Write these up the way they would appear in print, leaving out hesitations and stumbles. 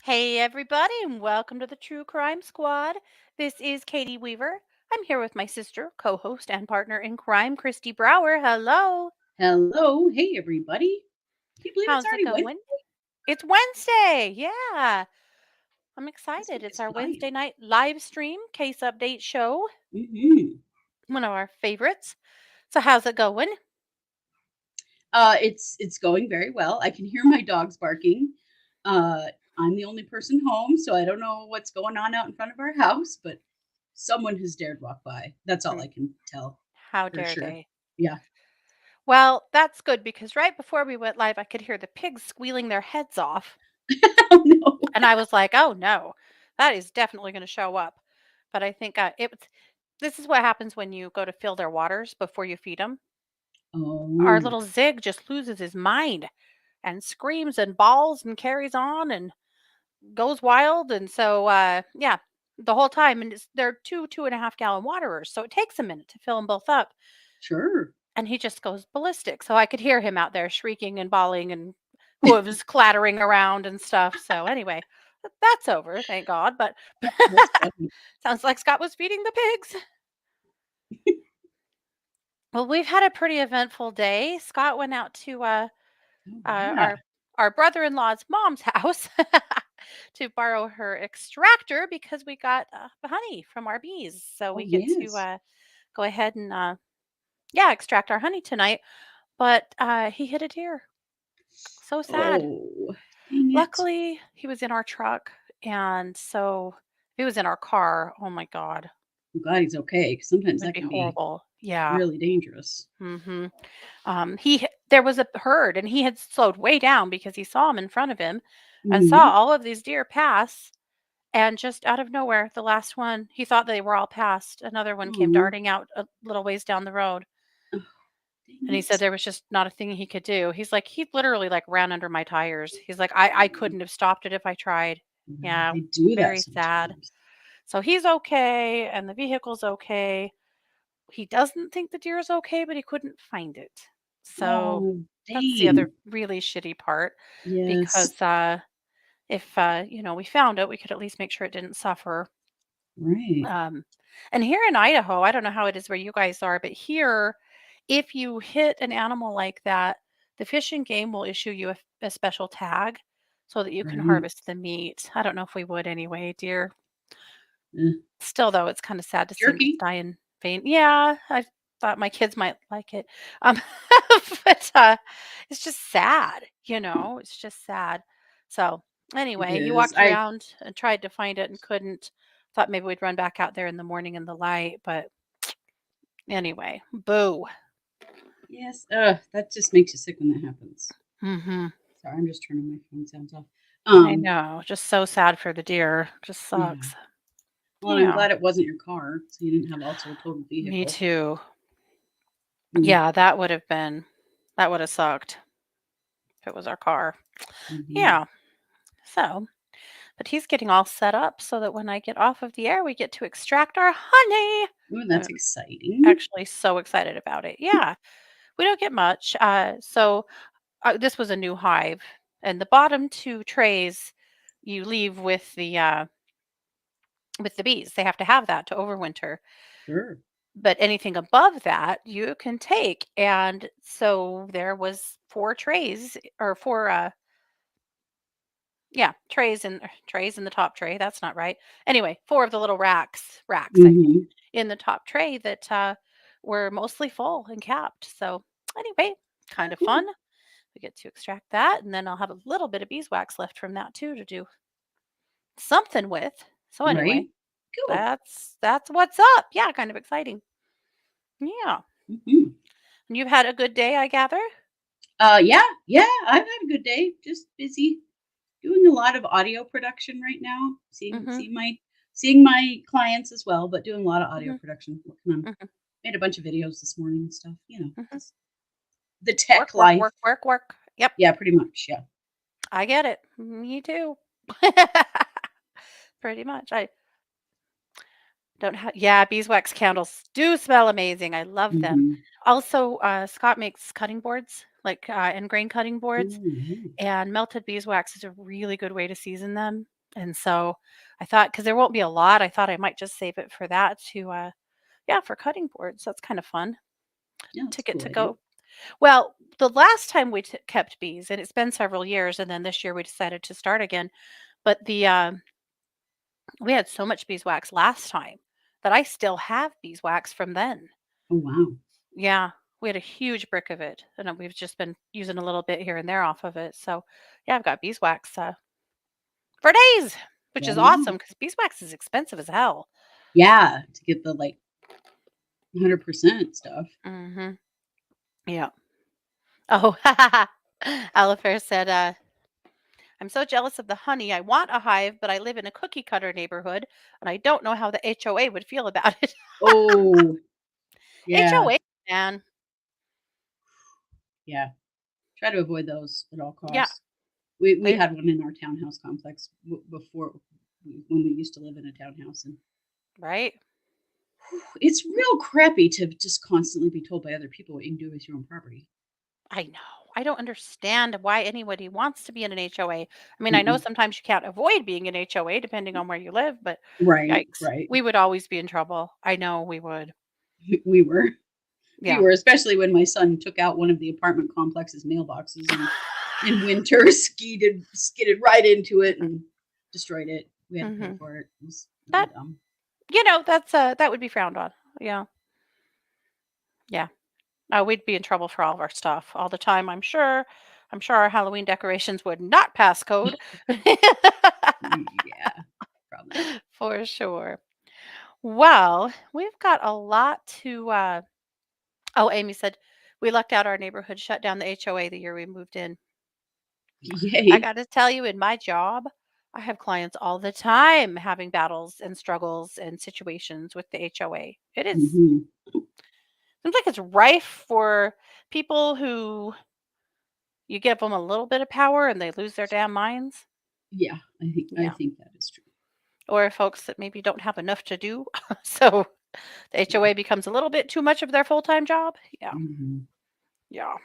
Hey, everybody, and welcome to the True Crime Squad. This is Katie Weaver. I'm here with my sister, co host, and partner in crime, Kristi Brower. Hello. Hello. Hey, everybody. Can you believe it's How's it already Wednesday? going? It's Wednesday. Yeah. I'm This excited. week It's is our flying. Wednesday night live stream case update show, Mm-hmm. one of our favorites. So, how's it going? It's going very well. I can hear my dogs barking. Uh, I'm the only person home, so I don't know what's going on out in front of our house, but someone has dared walk by. That's all Hmm, I can tell How for dare sure. they? Yeah. Well, that's good because right before we went live, I could hear the pigs squealing their heads off. Oh no. And I was like, "Oh, no. That is definitely gonna show up." But I think, this is what happens when you go to fill their waters before you feed them. Our Oh, little Zig just loses his mind and screams and bawls and carries on and goes wild, and so, yeah, the whole time, and they're 2.5 gallon waterers, so it takes a minute to fill them both up, sure. and he just goes ballistic, so I could hear him out there shrieking and bawling and hooves clattering around and stuff, so anyway, that's over, thank God, but That's funny. sounds like Scott was feeding the pigs. Well, we've had a pretty eventful day. Scott went out to, Oh uh, yeah. our our brother-in-law's mom's house to borrow her extractor because we got honey from our bees, so Oh we get to yes. go ahead and yeah, extract our honey tonight. But he hit a deer. So sad. Oh, dang it. Luckily, he was in our truck, and so if he was in our car, oh my God, I'm glad he's okay, 'cause sometimes it'd that be can be horrible. Yeah. really dangerous. hmm there was a herd, and he had slowed way down because he saw him in front of him, and saw Mhm. all of these deer pass. And just out of nowhere, the last one, he thought they were all past. Another one came Oh. darting out a little ways down the road. Oh, dang And he said it. there was just not a thing he could do. He's like, he literally like ran under my tires. He's like, I Oh, couldn't have stopped it if I tried. yeah, Yeah, they do that very sad. sometimes. So he's okay, and the vehicle's okay. He doesn't think the deer is okay, but he couldn't find it. So Oh, that's the other dang. really shitty part Yes, because if we found it, we could at least make sure it didn't suffer. right. Um, and here in Idaho, I don't know how it is where you guys are, but here, if you hit an animal like that, the Fish and Game will issue you a special tag so that you can Right. harvest the meat. I don't know if we would anyway, dear. Eh, Still, though, it's kind of sad to see him just jerky? die in vain. Yeah, I thought my kids might like it. Um, but it's just sad, it's just sad. So, It anyway, he is. walked around and tried to find it and couldn't. Thought maybe we'd run back out there in the morning in the light, but anyway, boo. Yes, that just makes you sick when that happens. Mhm. Sorry, I'm just turning my phone sounds off. I Um, know. Just so sad for the deer. Just yeah. sucks. Well, I'm Yeah. glad it wasn't your car, so you didn't have also a total Me vehicle. too. Mm, Yeah, that would have sucked if it was our car. mhm. Yeah. So, but he's getting all set up so that when I get off of the air, we get to extract our honey. Ooh, that's I'm exciting. actually so excited about it. Yeah. We don't get much. This was a new hive, and the bottom two trays you leave with the bees. They have to have that to overwinter. Sure. But anything above that you can take. And so there was four trays or four yeah, trays in the top tray. That's not right. Anyway, four of the little racks I mean, Mhm. in the top tray that were mostly full and capped. So anyway, Oh, kind of cool. fun. We get to extract that, and then I'll have a little bit of beeswax left from that too to do something with. So Right? anyway, Cool. that's what's up. Yeah, kind of exciting. Yeah. Mhm. And you've had a good day, I gather? Yeah, yeah, I've had a good day. Just busy doing a lot of audio production right now. Mhm. Seeing my clients as well, but doing a lot of audio Mhm. production. Working on Mhm. made a bunch of videos this morning and stuff. Mhm. Just the Work, tech work, life. work, work, work. Yep, Yeah, pretty much. Yeah. I get it. Me too. Pretty much. I don't have yeah, beeswax candles do smell amazing. I love them. Mhm. Also, Scott makes cutting boards, like, and grain cutting boards, Ooh, yeah. and melted beeswax is a really good way to season them. And so I thought, because there won't be a lot, I thought I might just save it for that to, yeah, for cutting boards. That's kind of fun Yeah, to that's a get cool to idea. go. Well, the last time we kept bees, and it's been several years, and then this year we decided to start again. But we had so much beeswax last time that I still have beeswax from then. Oh, wow. Yeah, we had a huge brick of it, and we've just been using a little bit here and there off of it. So, yeah, I've got beeswax for days, which is Right on. awesome because beeswax is expensive as hell. Yeah, to get the, like, 100% stuff. Hmm. Yeah. Oh, Alifair said, I'm so jealous of the honey. I want a hive, but I live in a cookie cutter neighborhood, and I don't know how the HOA would feel about it. Oh, yeah, HOA, man. yeah. Try to avoid those at all Yeah, costs. We they had one in our townhouse complex before when we used to live in a townhouse, and right. it's real crappy to just constantly be told by other people what you can do with your own property. I know. I don't understand why anybody wants to be in an HOA. I mean, I know Mm-mm. sometimes you can't avoid being in HOA depending on where you live, but Right, yikes. right. We would always be in trouble. I know we would. We were. We Yeah. were, especially when my son took out one of the apartment complex's mailboxes and in winter skidded right into it and destroyed it. We had to pay Hmm. for it. It was really That, dumb. that's that would be frowned on. Yeah. Yeah. We'd be in trouble for all of our stuff all the time, I'm sure. I'm sure our Halloween decorations would not pass code. Yeah, probably. For sure. Well, we've got a lot to oh, Amy said we lucked out our neighborhood shut down the HOA the year we moved in. I Yay. got to tell you, in my job, I have clients all the time having battles and struggles and situations with the HOA. It is Mhm. seems like it's rife for people who you give them a little bit of power and they lose their damn minds. Yeah, I Yeah. think that is true. Or folks that maybe don't have enough to do. So the Yeah. HOA becomes a little bit too much of their full-time job. Yeah. Mhm. Yeah.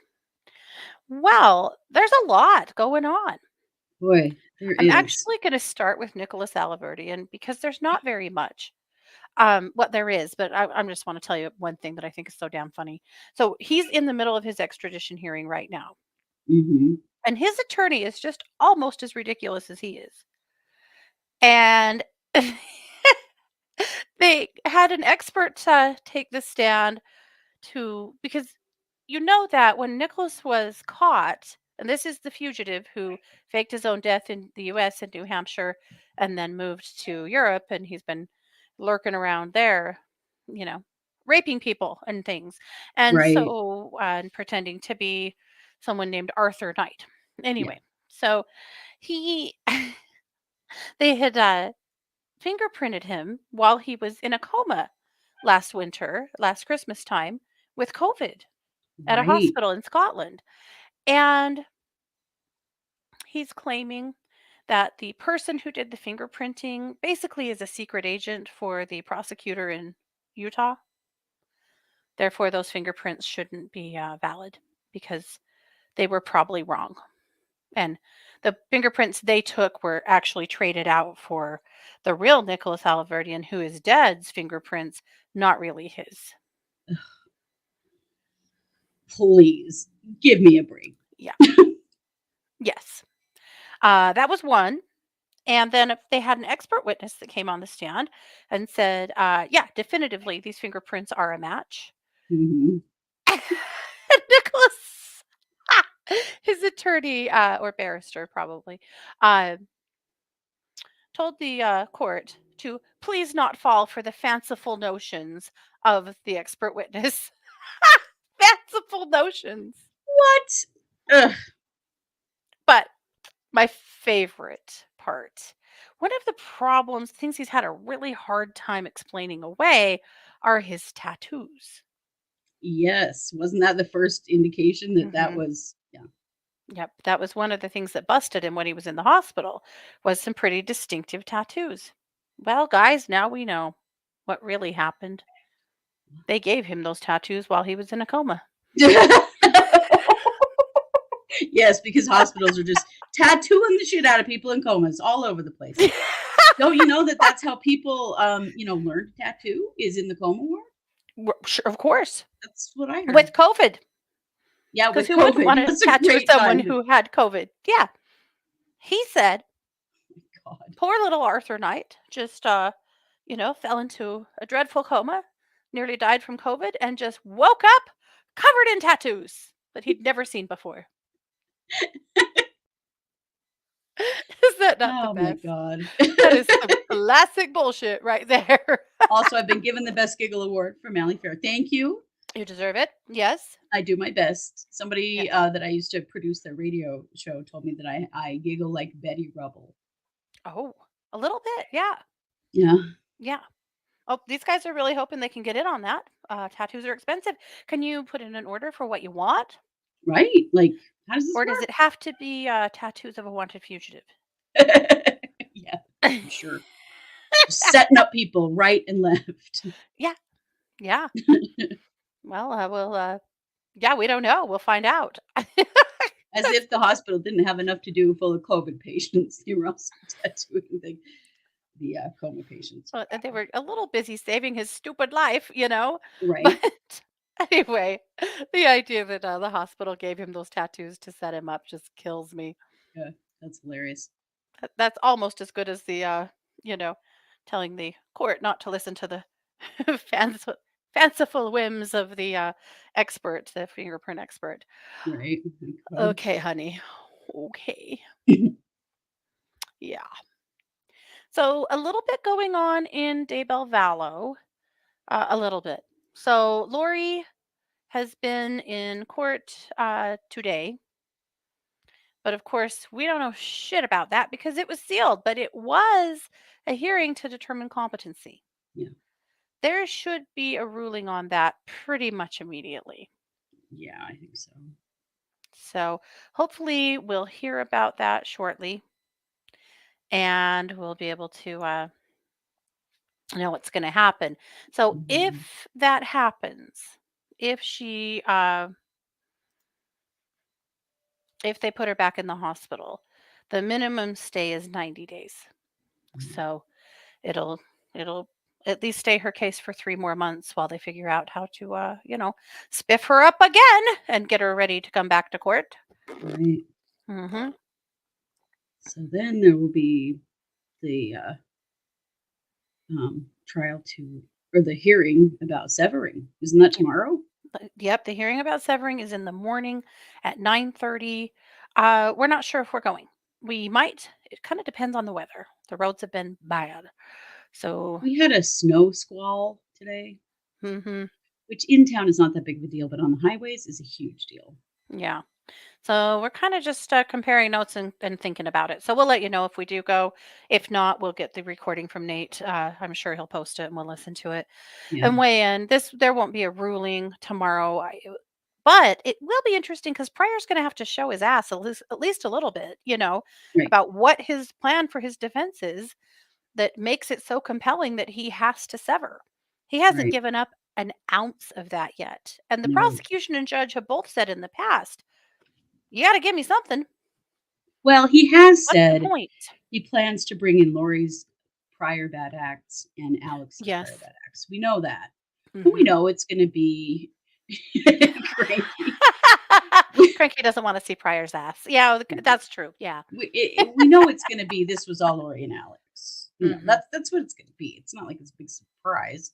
Well, there's a lot going on. Boy, there I'm is. actually going to start with Nicholas Aliverdian because there's not very much. What there is, but I just want to tell you one thing that I think is so damn funny. So he's in the middle of his extradition hearing right now, Mhm. and his attorney is just almost as ridiculous as he is. And they had an expert take the stand to because you know that when Nicholas was caught, and this is the fugitive who faked his own death in the US and New Hampshire and then moved to Europe, and he's been lurking around there, you know, raping people and things. And Right. so and pretending to be someone named Arthur Knight. Yeah. Anyway, so he they had fingerprinted him while he was in a coma last winter, last Christmas time with COVID at a Right. hospital in Scotland. And he's claiming that the person who did the fingerprinting basically is a secret agent for the prosecutor in Utah. Therefore, those fingerprints shouldn't be valid because they were probably wrong. And the fingerprints they took were actually traded out for the real Nicholas Aliverdian, who is dead's fingerprints, not really his. Please give me a break. Yeah. Yes. That was one. And then if they had an expert witness that came on the stand and said, yeah, definitively, these fingerprints are a match. Mhm. Nicholas, his attorney or barrister probably, uh, told the court to please not fall for the fanciful notions of the expert witness. Fanciful notions. What? Ugh. But my favorite part, one of the problems, things he's had a really hard time explaining away, are his tattoos. Yes. Wasn't that the first indication that that Mhm. was yeah. Yep, that was one of the things that busted him when he was in the hospital, was some pretty distinctive tattoos. Well, guys, now we know what really happened. They gave him those tattoos while he was in a coma. Yes, because hospitals are just tattooing the shit out of people in comas all over the place. Don't you know that that's how people, learn to tattoo is in the coma ward? Sure, of course. That's what I heard. With COVID, Yeah, because with who wouldn't COVID. want to That's a tattoo great someone time to who had COVID? Yeah. He said, God. poor little Arthur Knight just, fell into a dreadful coma, nearly died from COVID, and just woke up covered in tattoos that he'd never seen before. Is that not the Oh my best? god. That is some classic bullshit right there. Also, I've been given the Best Giggle Award from Mallee Fair. Thank you. You deserve it. Yes. I do my best. Somebody, Yes. that I used to produce their radio show told me that I giggle like Betty Rubble. Oh, a little bit. Yeah. Yeah, Yeah. Oh, these guys are really hoping they can get in on that. Tattoos are expensive. Can you put in an order for what you want? right? Like, how does this Or does work? it have to be tattoos of a wanted fugitive? Yeah, I'm sure. Just setting up people right and left. Yeah. Yeah. Well, yeah, we don't know. We'll find out. As if the hospital didn't have enough to do full of COVID patients. They were also tattooing the coma patients. Well, they Wow. were a little busy saving his stupid life. Right? But anyway, the idea that the hospital gave him those tattoos to set him up just kills me. Yeah, that's hilarious. That's almost as good as the, you know, telling the court not to listen to the fanciful, fanciful whims of the expert, the fingerprint expert. Right? Oh my God. Okay, honey. Okay. Yeah. So a little bit going on in Daybell Vallow. A little bit. So Lori has been in court today, but of course we don't know shit about that because it was sealed. But it was a hearing to determine competency. Yeah. There should be a ruling on that pretty much immediately. Yeah, I think so. So hopefully we'll hear about that shortly, and we'll be able to know what's going to happen. So Mhm. if that happens, if she if they put her back in the hospital, the minimum stay is 90 days. Mm. So it'll it'll at least stay her case for 3 more months while they figure out how to spiff her up again and get her ready to come back to court. Right. Mhm. So then there will be the trial to or the hearing about severing. Isn't that tomorrow? Yep, the hearing about severing is in the morning at 9:30. We're not sure if we're going. We might. It kind of depends on the weather. The roads have been bad. So, We had a snow squall today, mhm. which in town is not that big of a deal, but on the highways is a huge deal. Yeah. So we're kind of just comparing notes and thinking about it. So we'll let you know if we do go. If not, we'll get the recording from Nate. I'm sure he'll post it and we'll listen to it Yeah. and weigh in. There won't be a ruling tomorrow, but it will be interesting because Pryor's going to have to show his ass at least a little bit, Right. about what his plan for his defense is that makes it so compelling that he has to sever. He hasn't Right. given up an ounce of that yet, and the No. prosecution and judge have both said in the past, you got to give me something. Well, he has What's the said point? he plans to bring in Lori's prior bad acts and Alex's prior Yes. bad acts. We know that. And we Mhm. know it's gonna be cranky. Cranky doesn't want to see Pryor's ass. Yeah, that's true. Yeah. We know it's gonna be this was all Lori and Alex. Mhm. That's what it's gonna be. It's not like it's a big surprise.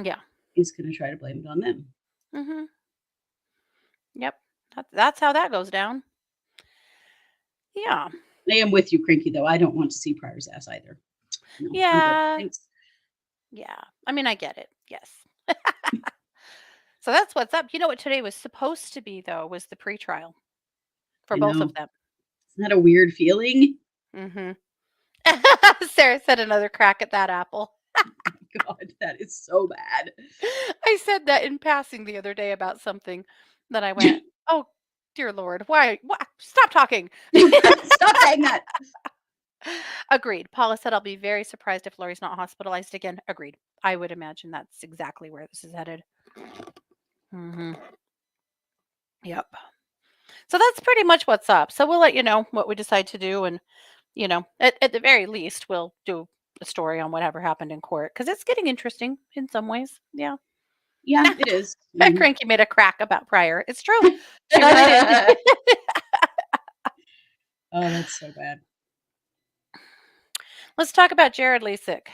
Yeah. He's gonna try to blame it on them. Mhm. Yep. That's how that goes down. Yeah. I am with you, Cranky, though. I don't want to see Pryor's ass either. No, I'm good. Yeah. Thanks. Yeah. I mean, I get it. Yes. So that's what's up. You know what today was supposed to be though was the pretrial for I both know. of them. Isn't that a weird feeling? Mhm. Sarah said another crack at that apple. God, that is so bad. I said that in passing the other day about something that I went, "Oh, dear Lord, why stop talking." Stop saying that. Agreed. Paula said, "I'll be very surprised if Lori's not hospitalized again." Agreed. I would imagine that's exactly where this is headed. Mhm. Yep. So that's pretty much what's up. So we'll let you know what we decide to do, and at the very least, we'll do a story on whatever happened in court because it's getting interesting in some ways. Yeah. Yeah, it is. Cranky made a crack about Pryor. It's true. She really did. Oh, that's so bad. Let's talk about Jared Leisek.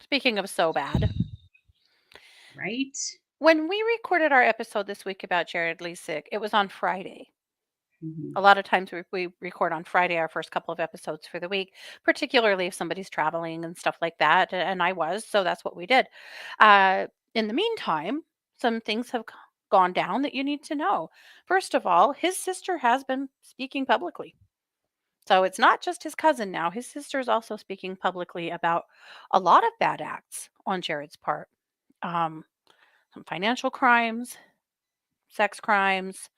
Speaking of so bad, Right? when we recorded our episode this week about Jared Leisek, it was on Friday. Mhm. A lot of times we record on Friday our first couple of episodes for the week, particularly if somebody's traveling and stuff like that. And I was, so that's what we did. In the meantime, some things have gone down that you need to know. First of all, his sister has been speaking publicly. So it's not just his cousin now. His sister is also speaking publicly about a lot of bad acts on Jared's part. Um, some financial crimes, sex crimes.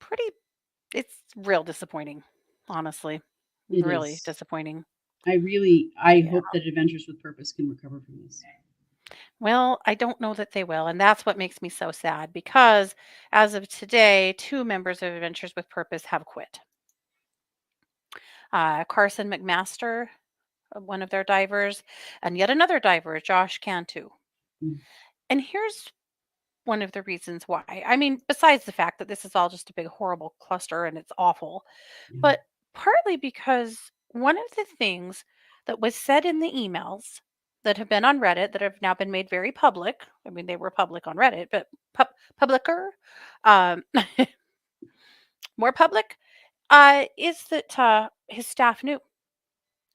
Pretty It's real disappointing, honestly. It Really is. disappointing. I Yeah. hope that Adventures with Purpose can recover from this. Well, I don't know that they will, and that's what makes me so sad because as of today, 2 members of Adventures with Purpose have quit. Carson McMaster, one of their divers, and yet another diver, Josh Cantu. Mm, And here's one of the reasons why. I mean, besides the fact that this is all just a big horrible cluster and it's awful, yeah. but partly because one of the things that was said in the emails that have been on Reddit that have now been made very public. I mean, they were public on Reddit, but publicer, um, more public, is that his staff knew,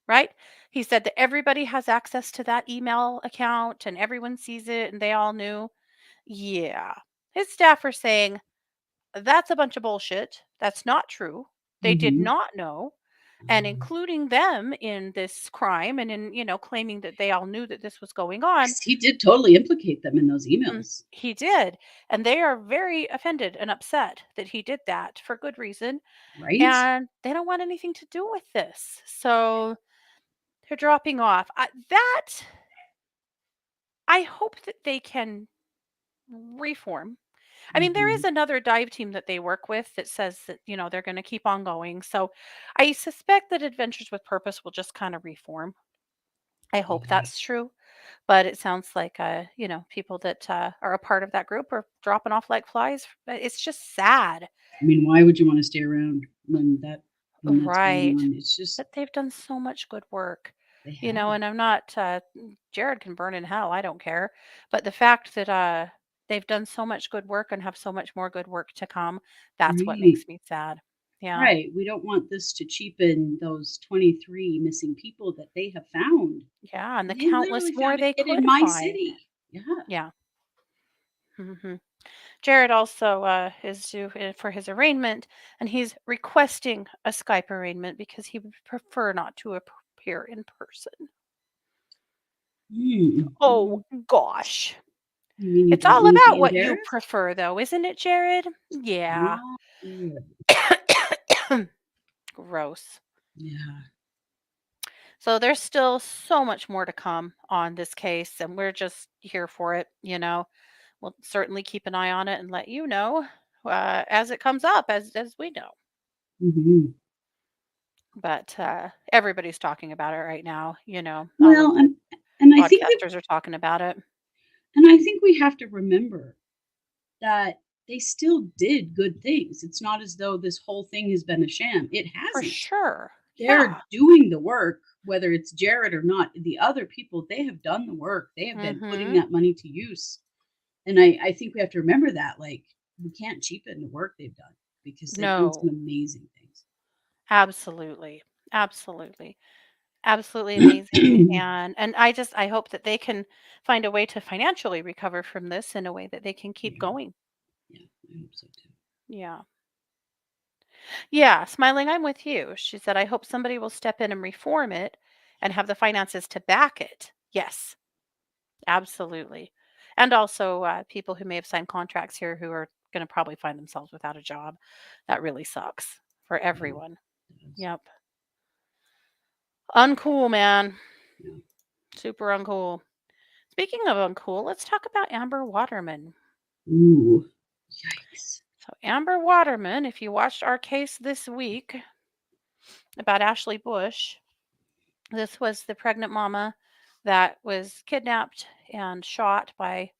right? He said that everybody has access to that email account and everyone sees it and they all knew. Yeah. His staff are saying that's a bunch of bullshit. That's not true. They did Mhm. not know. And including them in this crime and in, claiming that they all knew that this was going on. 'Cause he did totally implicate them in those Mm, emails, he did. And they are very offended and upset that he did that for good reason. right? And they don't want anything to do with this. So they're dropping off. I hope that they can reform. I mean, there is Mhm. another dive team that they work with that says that, they're going to keep on going. So I suspect that Adventures with Purpose will just kind of reform. I hope that's true. But it sounds like, people that are a part of that group are dropping off like flies. It's just sad. I mean, why would you wanna stay around when that's going Right. on? It's just But they've done so much good work, they have. and I'm not, Jared can burn in hell. I don't care. But the fact that they've done so much good work and have so much more good work to come, that's what Right, makes me sad. Yeah. right. We don't want this to cheapen those 23 missing people that they have found. Yeah. And the They countless literally more found a they kid in could my find. city. Yeah. Yeah. Jared also is due for his arraignment, and he's requesting a Skype arraignment because he would prefer not to appear in person. Oh, Mhm. gosh. You mean you It's don't all wanna be about what you embarrassed? prefer, though, isn't it, Jared? Yeah. Not good. Gross. Yeah. So there's still so much more to come on this case, and we're just here for it. We'll certainly keep an eye on it and let you know as it comes up, as we know. Mhm. But everybody's talking about it right now. All of Well, the and I think that podcasters are talking about it. and I think we have to remember that they still did good things. It's not as though this whole thing has been a sham. It For hasn't. sure. They're Yeah. doing the work, whether it's Jared or not. The other people, they have done the work. They have been putting Mhm. that money to use. And I think we have to remember that. Like, we can't cheapen the work they've done because they've done some No. amazing things. Absolutely. Absolutely. Absolutely amazing. And I hope that they can find a way to financially recover from this in a way that they can keep Yeah, going. yeah, I hope so too. Yeah. Yeah, smiling, I'm with you. She said, I hope somebody will step in and reform it and have the finances to back it. Yes, Absolutely. And also, people who may have signed contracts here who are gonna probably find themselves without a job. That really sucks for Yeah, everyone. it does. Yep. Uncool, man. Yeah. Super uncool. Speaking of uncool, let's talk about Amber Waterman. Ooh, yikes. So Amber Waterman, if you watched our case this week about Ashley Bush, this was the pregnant mama that was kidnapped and shot by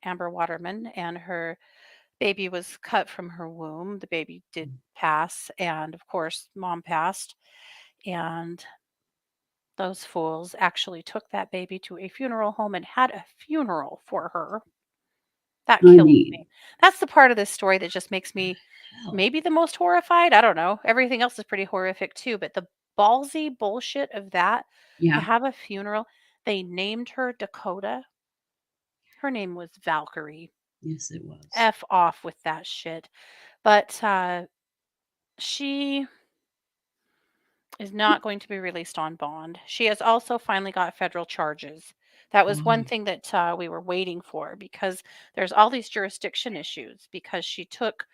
Amber Waterman, and her baby was cut from her womb. The baby did pass, and of course, mom passed. And those fools actually took that baby to a funeral home and had a funeral for her. That I kills mean, me. That's the part of this story that just makes the me hell? maybe the most horrified. I don't know. Everything else is pretty horrific too, but the ballsy bullshit of that to Yeah. have a funeral, they named her Dakota. Her name was Valkyrie. Yes, it was. F off with that shit. But she is not going to be released on bond. She has also finally got federal charges. That was one Why? thing that we were waiting for because there's all these jurisdiction issues because she took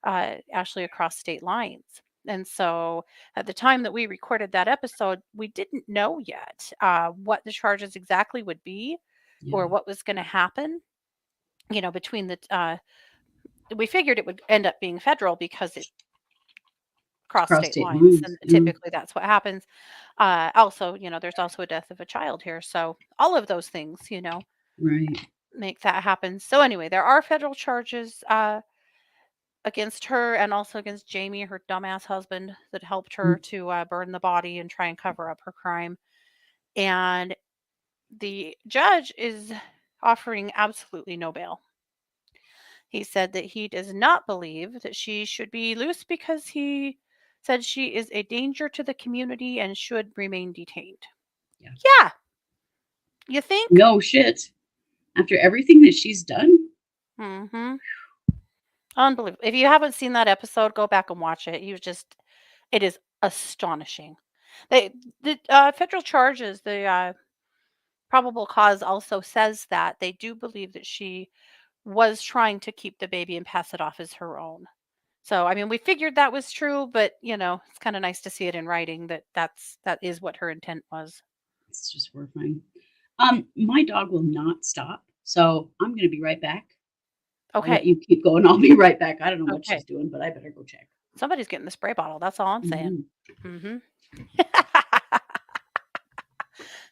Ashley across state lines. And so at the time that we recorded that episode, we didn't know yet what the charges exactly would be or Yeah. what was going to happen. Between we figured it would end up being federal because it crossed Cross state state lines, lines. and Yeah. typically that's what happens. Also, there's also a death of a child here. So all of those things, Right. make that happen. So anyway, there are federal charges against her and also against Jamie, her dumbass husband that helped her Mm. to burn the body and try and cover up her crime. And the judge is offering absolutely no bail. He said that he does not believe that she should be loose because he said she is a danger to the community and should remain detained. Yeah. Yeah, you think? No shit. After everything that she's done? Mhm. Unbelievable. If you haven't seen that episode, go back and watch it. It is astonishing. They the federal charges, the probable cause also says that they do believe that she was trying to keep the baby and pass it off as her own. So, I mean, we figured that was true, but it's kind of nice to see it in writing that that is what her intent was. It's just horrifying. My dog will not stop, so I'm gonna be right back. I'll let Okay. you keep going. I'll be right back. I don't know what Okay. she's doing, but I better go check. Somebody's getting the spray bottle. That's all I'm saying. Mhm. Mhm.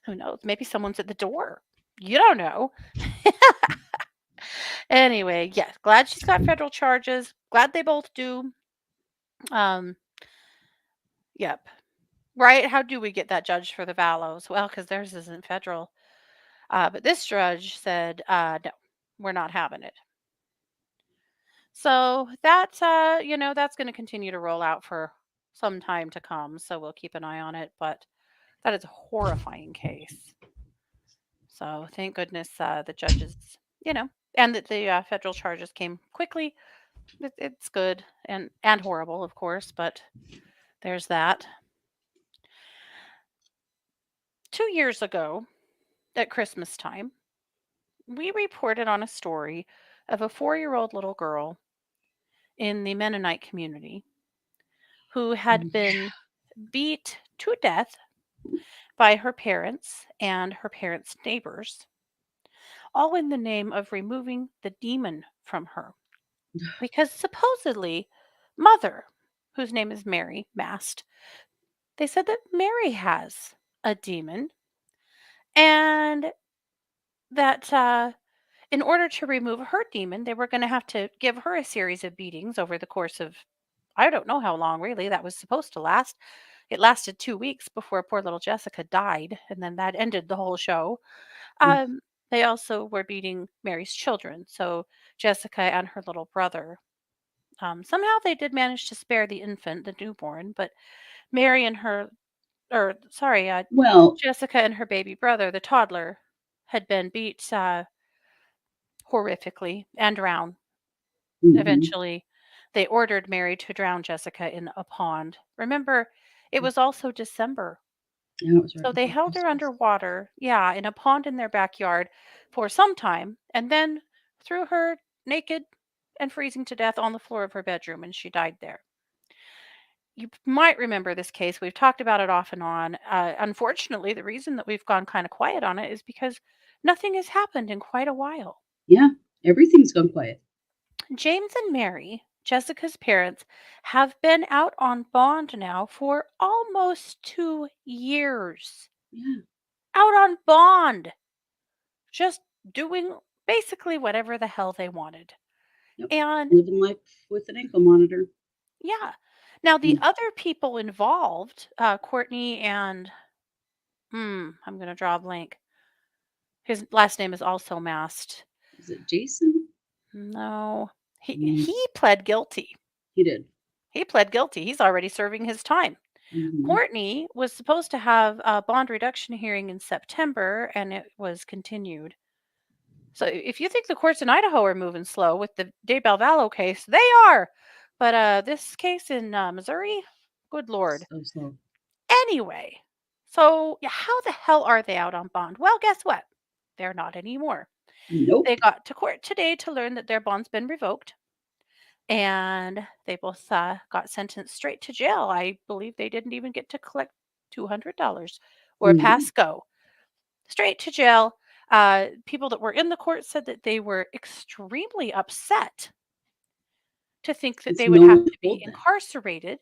Who knows? Maybe someone's at the door. You don't know. Anyway, yes, glad she's got federal charges. Glad they both do. Um, yep. Right? How do we get that judge for the Vallows? Well, because theirs isn't federal. But this judge said, no, we're not having it. So that's going to continue to roll out for some time to come. So we'll keep an eye on it. But that is a horrifying case. So thank goodness the judges, and that the federal charges came quickly. It's good and horrible, of course, but there's that. 2 years ago at Christmas time, we reported on a story of a 4-year-old little girl in the Mennonite community who had Yeah. been beat to death by her parents and her parents' neighbors, all in the name of removing the demon from her. Because supposedly, Mother, whose name is Mary Mast, they said that Mary has a demon and that in order to remove her demon, they were going to have to give her a series of beatings over the course of, I don't know how long really that was supposed to last. It lasted 2 weeks before poor little Jessica died, and then that ended the whole show. Ugh. Um, they also were beating Mary's children, so Jessica and her little brother. Somehow they did manage to spare the infant, the newborn, but Mary and her, or sorry, Well, Jessica and her baby brother, the toddler, had been beat horrifically and drowned. mhm. Eventually, they ordered Mary to drown Jessica in a pond. Remember, it was also December. Yeah, it was right So they before held her Christmas. underwater, yeah, in a pond in their backyard for some time, and then threw her naked and freezing to death on the floor of her bedroom, and she died there. You might remember this case. We've talked about it off and on. Unfortunately, the reason that we've gone kind of quiet on it is because nothing has happened in quite a while. Yeah, everything's gone quiet. James and Mary, Jessica's parents, have been out on bond now for almost 2 years. Yeah, Out on bond, just doing basically whatever the hell they wanted. yep. And Living life with an ankle monitor. yeah. Now, the Mm. other people involved, Courtney and, I'm going to draw a blank. His last name is also Mast. Is it Jason? No, Mm, he pled guilty. he did. He pled guilty. He's already serving his time. Mhm. Courtney was supposed to have a bond reduction hearing in September, and it was continued. So if you think the courts in Idaho are moving slow with the Vallow case, they are. But this case in Missouri, good lord. So slow. Anyway, so yeah, how the hell are they out on bond? Well, guess what? They're not anymore. They Nope. got to court today to learn that their bond's been revoked, and they both got sentenced straight to jail. I believe they didn't even get to collect $200 or No. pass go. Straight to jail. People that were in the court said that they were extremely upset to think that Because they would no have one to be told them. incarcerated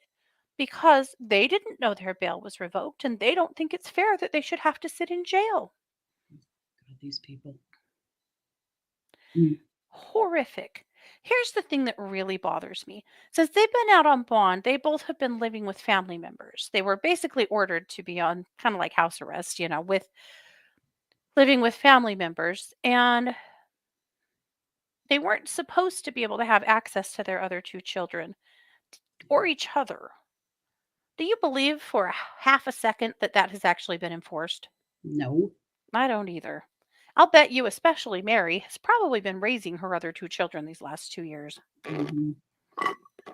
because they didn't know their bail was revoked and they don't think it's fair that they should have to sit in jail. God, these people. Mm. Horrific. Here's the thing that really bothers me. Since they've been out on bond, they both have been living with family members. They were basically ordered to be on kind of like house arrest, with living with family members. And they weren't supposed to be able to have access to their other two children or each other. Do you believe for a half a second that that has actually been enforced? No. I don't either. I'll bet you, especially Mary, has probably been raising her other two children these last 2 years. Mhm.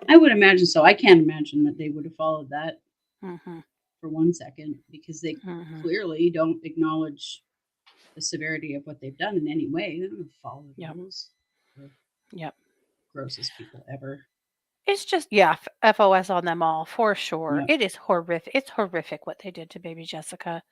I would imagine so. I can't imagine that they would have followed that Hmm. for 1 second because they Hmm. clearly don't acknowledge the severity of what they've done in any way. They don't follow the Yep. rules. The Yep. grossest people ever. It's just, yeah, FOS on them all for sure. Yeah. It is horrific. It's horrific what they did to baby Jessica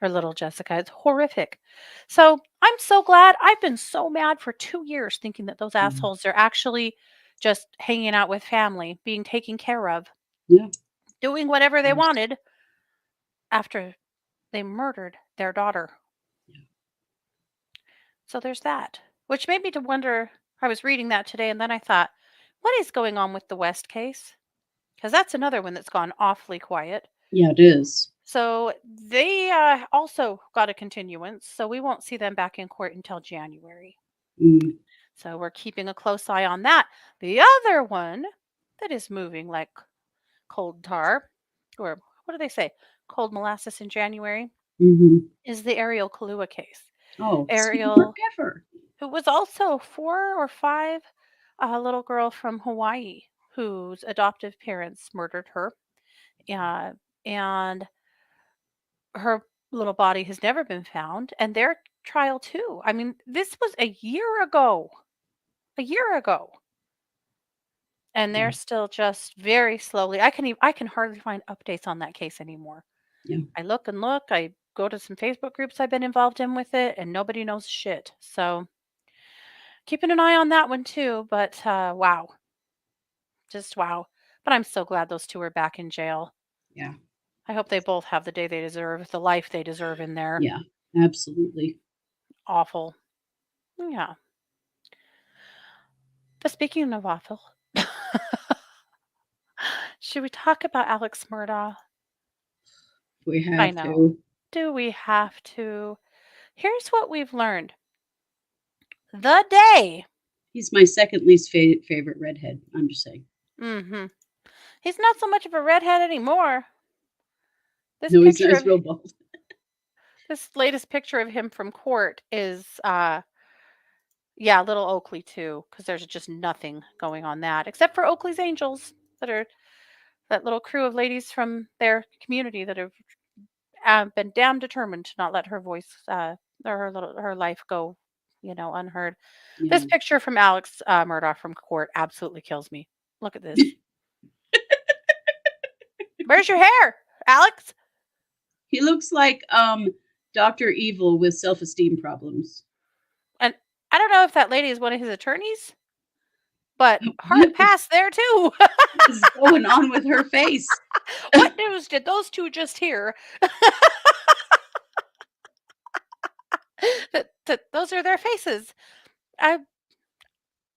or little Jessica. It's horrific. So I'm so glad. I've been so mad for 2 years thinking that those Mm. assholes are actually just hanging out with family, being taken care of, Yeah. doing whatever they Worse. wanted after they murdered their daughter. Yeah. So there's that, which made me to wonder. I was reading that today and then I thought, what is going on with the West case? Because that's another one that's gone awfully quiet. Yeah, it is. So they also got a continuance, so we won't see them back in court until January. Mm. So we're keeping a close eye on that. The other one that is moving like cold tar, or what do they say? Cold molasses in January, Mhm. is the Ariel Kalua case. Oh, sweet Ariel, forever. who was also 4 or 5, a little girl from Hawaii whose adoptive parents murdered her. Uh, and her little body has never been found, and their trial too. I mean, this was a year ago, and Yeah. they're still just very slowly. I can hardly find updates on that case anymore. Yeah. I look and look. I go to some Facebook groups I've been involved in with it, and nobody knows shit. So keeping an eye on that one too. But wow, just wow. But I'm so glad those two are back in jail. Yeah. I hope they both have the day they deserve, the life they deserve in there. Yeah. Absolutely. Awful. Yeah. But speaking of awful, should we talk about Alex Murdaugh? We I have know. to. Do we have to? Here's what we've learned. The day. He's my second least favorite redhead. I'm just saying. Hmm. He's not so much of a redhead anymore. This No, he's not. picture He's of real bald. this latest picture of him from court is yeah, little Oakley too, because there's just nothing going on that except for Oakley's Angels that are that little crew of ladies from their community that have been damn determined to not let her voice or her life go, unheard. This Yeah. picture from Alex Murdaugh from court absolutely kills me. Look at this. Where's your hair, Alex? He looks like Dr. Evil with self-esteem problems. And I don't know if that lady is one of his attorneys, but hard What pass there too. is going on with her face? What news did those two just hear? that those are their faces. I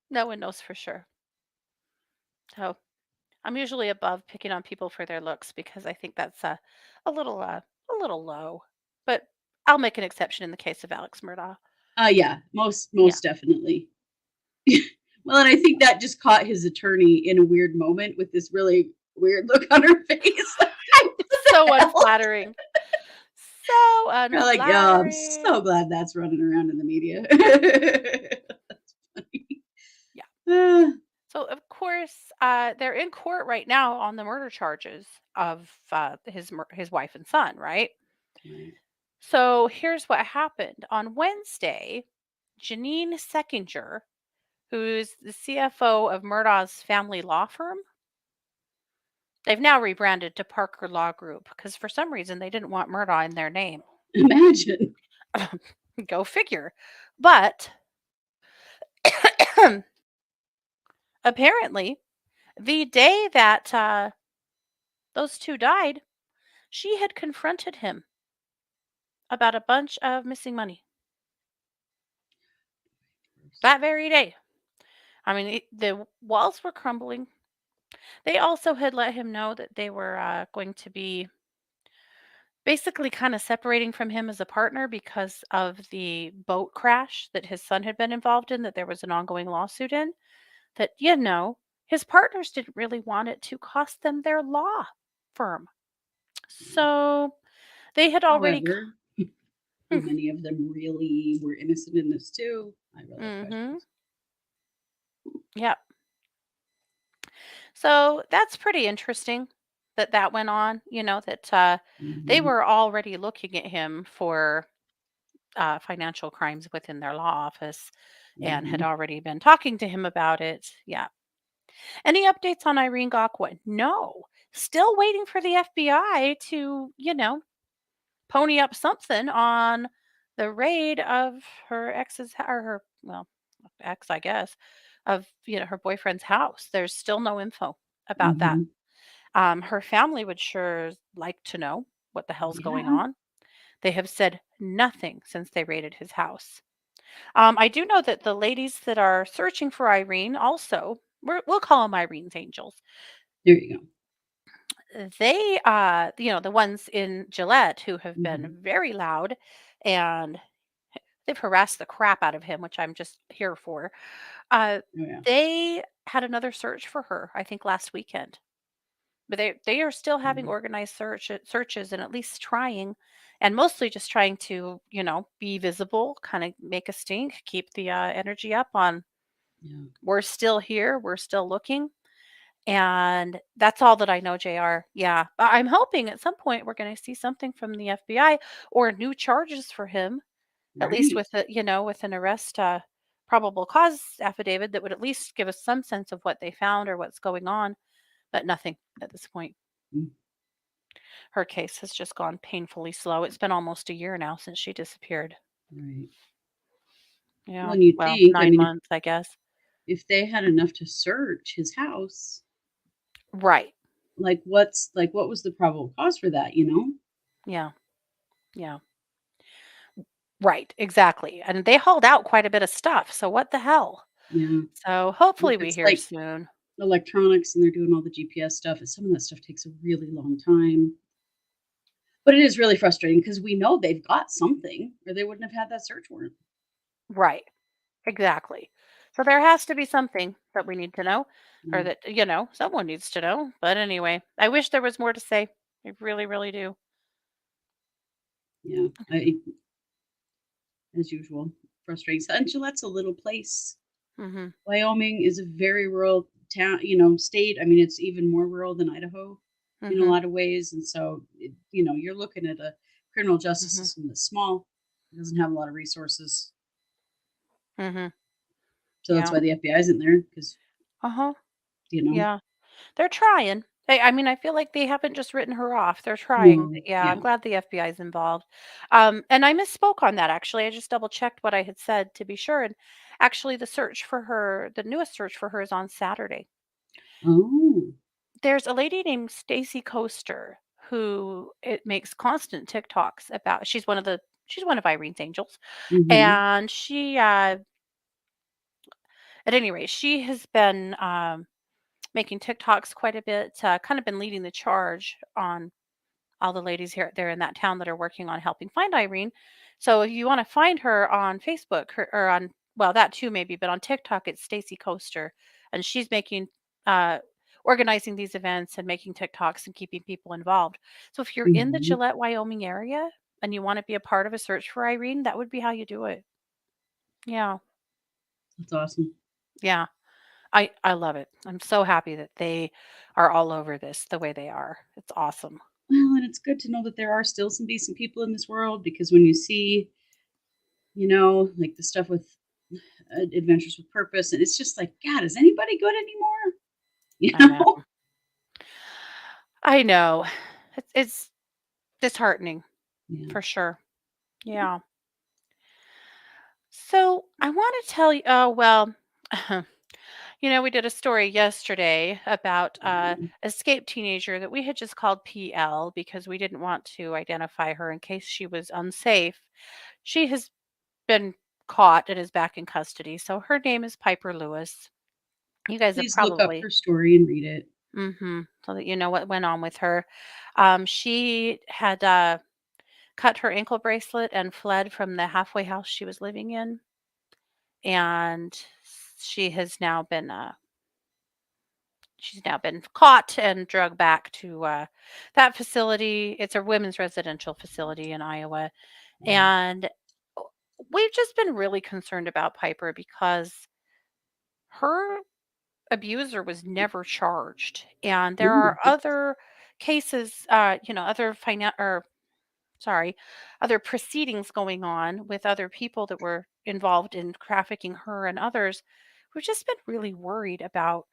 No one knows for sure. So I'm usually above picking on people for their looks because I think that's a little low. But I'll make an exception in the case of Alex Murdaugh. Yeah, most Yeah. most definitely. Well, and I think that just caught his attorney in a weird moment with this really weird look on her face. Like, So what the hell? unflattering. So You're like, yeah, I'm unflattering. so glad that's running around in the media. That's funny. Yeah. Uh, So of course, they're in court right now on the murder charges of his wife and son, right? right. So here's what happened. On Wednesday, Janine Seckinger, who's the CFO of Murdaugh's family law firm, they've now rebranded to Parker Law Group because for some reason they didn't want Murdaugh in their name. Imagine. Go figure. But apparently, the day that those two died, she had confronted him about a bunch of missing money that very day. I mean, the walls were crumbling. They also had let him know that they were going to be basically kind of separating from him as a partner because of the boat crash that his son had been involved in, that there was an ongoing lawsuit in. That, his partners didn't really want it to cost them their law firm. So they had already. However, how many of them really were innocent in this too? I really have Mm-hmm. questions. Yep. So that's pretty interesting that that went on, that they Mhm, were already looking at him for financial crimes within their law office and had mhm. already been talking to him about it. Yeah. Any updates on Irene Gokwe? No. Still waiting for the FBI to, pony up something on the raid of her ex's or her, well, ex, I guess, of, her boyfriend's house. There's still no info about that. Mhm. Her family would sure like to know what the hell's going Yeah, on. They have said nothing since they raided his house. I do know that the ladies that are searching for Irene also, we'll call them Irene's angels. there you go. They, the ones in Gillette who have Mhm. been very loud and they've harassed the crap out of him, which I'm just here for. Uh, Oh, yeah. they had another search for her, I think last weekend. But they are still having Mhm. organized searches and at least trying, and mostly just trying to, be visible, kind of make a stink, keep the energy up on Yeah. we're still here, we're still looking. And that's all that I know, JR. Yeah. I'm hoping at some point we're going to see something from the FBI or new charges for him, at least Right. with with an arrest probable cause affidavit that would at least give us some sense of what they found or what's going on, but nothing at this point. Mm, Her case has just gone painfully slow. It's been almost a year now since she disappeared. right. Well, Yeah, and you well, think, I 9 mean, months, I guess. if they had enough to search his house, Right. what was the probable cause for that, you know? Yeah. Yeah. Right. Exactly. And they hauled out quite a bit of stuff. So what the hell? Yeah. So If hopefully we it's hear like soon. electronics and they're doing all the GPS stuff, and some of that stuff takes a really long time. But it is really frustrating because we know they've got something or they wouldn't have had that search warrant. Right. Exactly. So there has to be something that we need to know or Yeah. that, someone needs to know. But anyway, I wish there was more to say. I really, really do. Yeah. As usual, frustrating. So, and Gillette's a little place. Hmm. Wyoming is a very rural town, state. I mean, it's even more rural than Idaho in a Hmm. lot of ways. And so, you're looking at a criminal justice Mhm. system that's small. It doesn't have a lot of resources. Mhm. So that's Yeah. why the FBI isn't there because, Uh-huh. you know, Yeah. They're trying. I mean, I feel like they haven't just written her off. They're trying. no, Yeah, I'm yeah. glad the FBI is involved. And I misspoke on that actually. I just double checked what I had said to be sure. And actually the search for her, the newest search for her is on Saturday. Oh. There's a lady named Stacy Coaster who it makes constant TikToks about. She's one of Irene's angels. Mhm. And she at any rate, she has been making TikToks quite a bit, kind of been leading the charge on all the ladies here there in that town that are working on helping find Irene. So if you want to find her on Facebook or on well that too maybe, but on TikTok it's Stacy Coaster, and she's making uh, organizing these events and making TikToks and keeping people involved. So if you're in the Mhm. Gillette, Wyoming area and you want to be a part of a search for Irene, that would be how you do it. Yeah, That's awesome. yeah. I love it. I'm so happy that they are all over this the way they are. It's awesome. Well, and it's good to know that there are still some decent people in this world because when you see, like the stuff with Adventures with Purpose, and it's just like, God, is anybody good anymore? You I know. know? I know. It's disheartening Yeah. for sure. Yeah. So I want to tell you. Oh well, we did a story yesterday about Yeah. escaped teenager that we had just called PL because we didn't want to identify her in case she was unsafe. She has been caught and is back in custody. So her name is Piper Lewis. You guys have Please look up probably her story and read it. so that you know what went on with her. She had cut her ankle bracelet and fled from the halfway house she was living in, and she has now been she's now been caught and drugged back to that facility. It's a women's residential facility in Iowa, Yeah. and we've just been really concerned about Piper because her abuser was never charged, and there Ooh, are other cases, other or sorry, other proceedings going on with other people that were involved in trafficking her and others. We've just been really worried about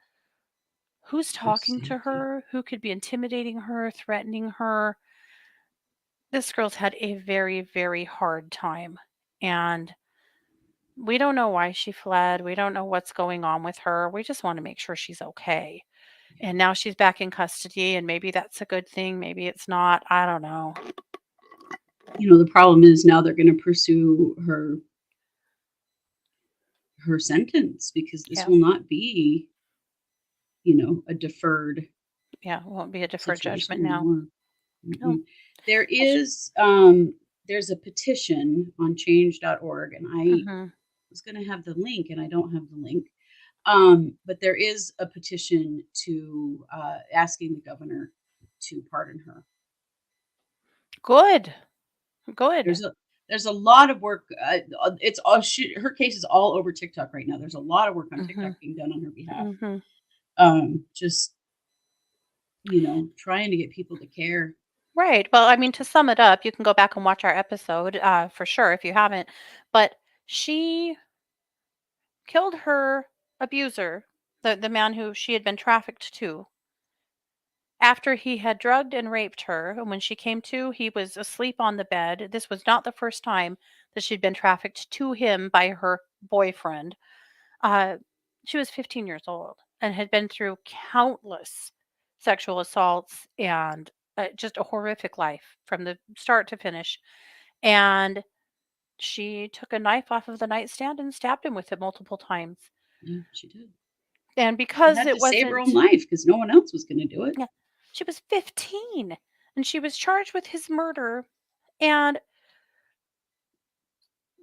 who's her talking to safety. her, who could be intimidating her, threatening her. This girl's had a very, very hard time. And we don't know why she fled. We don't know what's going on with her. We just want to make sure she's okay. And now she's back in custody, and maybe that's a good thing. Maybe it's not. I don't know. The problem is now they're going to pursue her sentence because this Yeah. will not be, a deferred Yeah. It won't be a deferred situation judgment now. anymore. No. Mm-mm. There Well, is there's a petition on change.org, and I mhm. was going to have the link and I don't have the link. But there is a petition to asking the governor to pardon her. Good. Good. There's a there's a lot of work. It's all her case is all over TikTok right now. There's a lot of work on TikTok Mhm. being done on her behalf. Mhm. Just trying to get people to care. Right. Well, I mean, to sum it up, you can go back and watch our episode for sure if you haven't. But she killed her abuser, the man who she had been trafficked to, after he had drugged and raped her. And when she came to, he was asleep on the bed. This was not the first time that she'd been trafficked to him by her boyfriend. Uh, she was 15 years old and had been through countless sexual assaults and just a horrific life from the start to finish. And she took a knife off of the nightstand and stabbed him with it multiple times. Yeah, she did. And She because had it to save her own wasn't, life because no one else was going to do it. yeah, she was 15 and she was charged with his murder and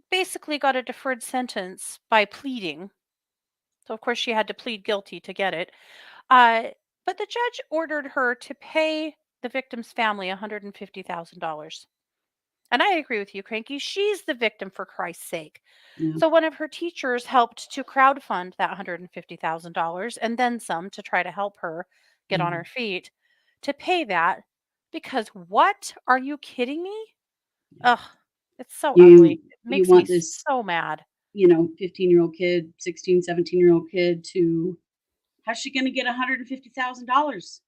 basically got a deferred sentence by pleading. So, of course, she had to plead guilty to get it. Uh, but the judge ordered her to pay the victim's family $150,000. And I agree with you, Cranky. She's the victim for Christ's sake. Yeah. So one of her teachers helped to crowdfund that $150,000 and then some to try to help her get on her Mhm. feet to pay that. Because what? Are you kidding me? Yeah. Ugh, it's so ugly. You It you makes me want this, so mad. 15-year-old kid, 16, 17-year-old kid to how's she gonna get $150,000?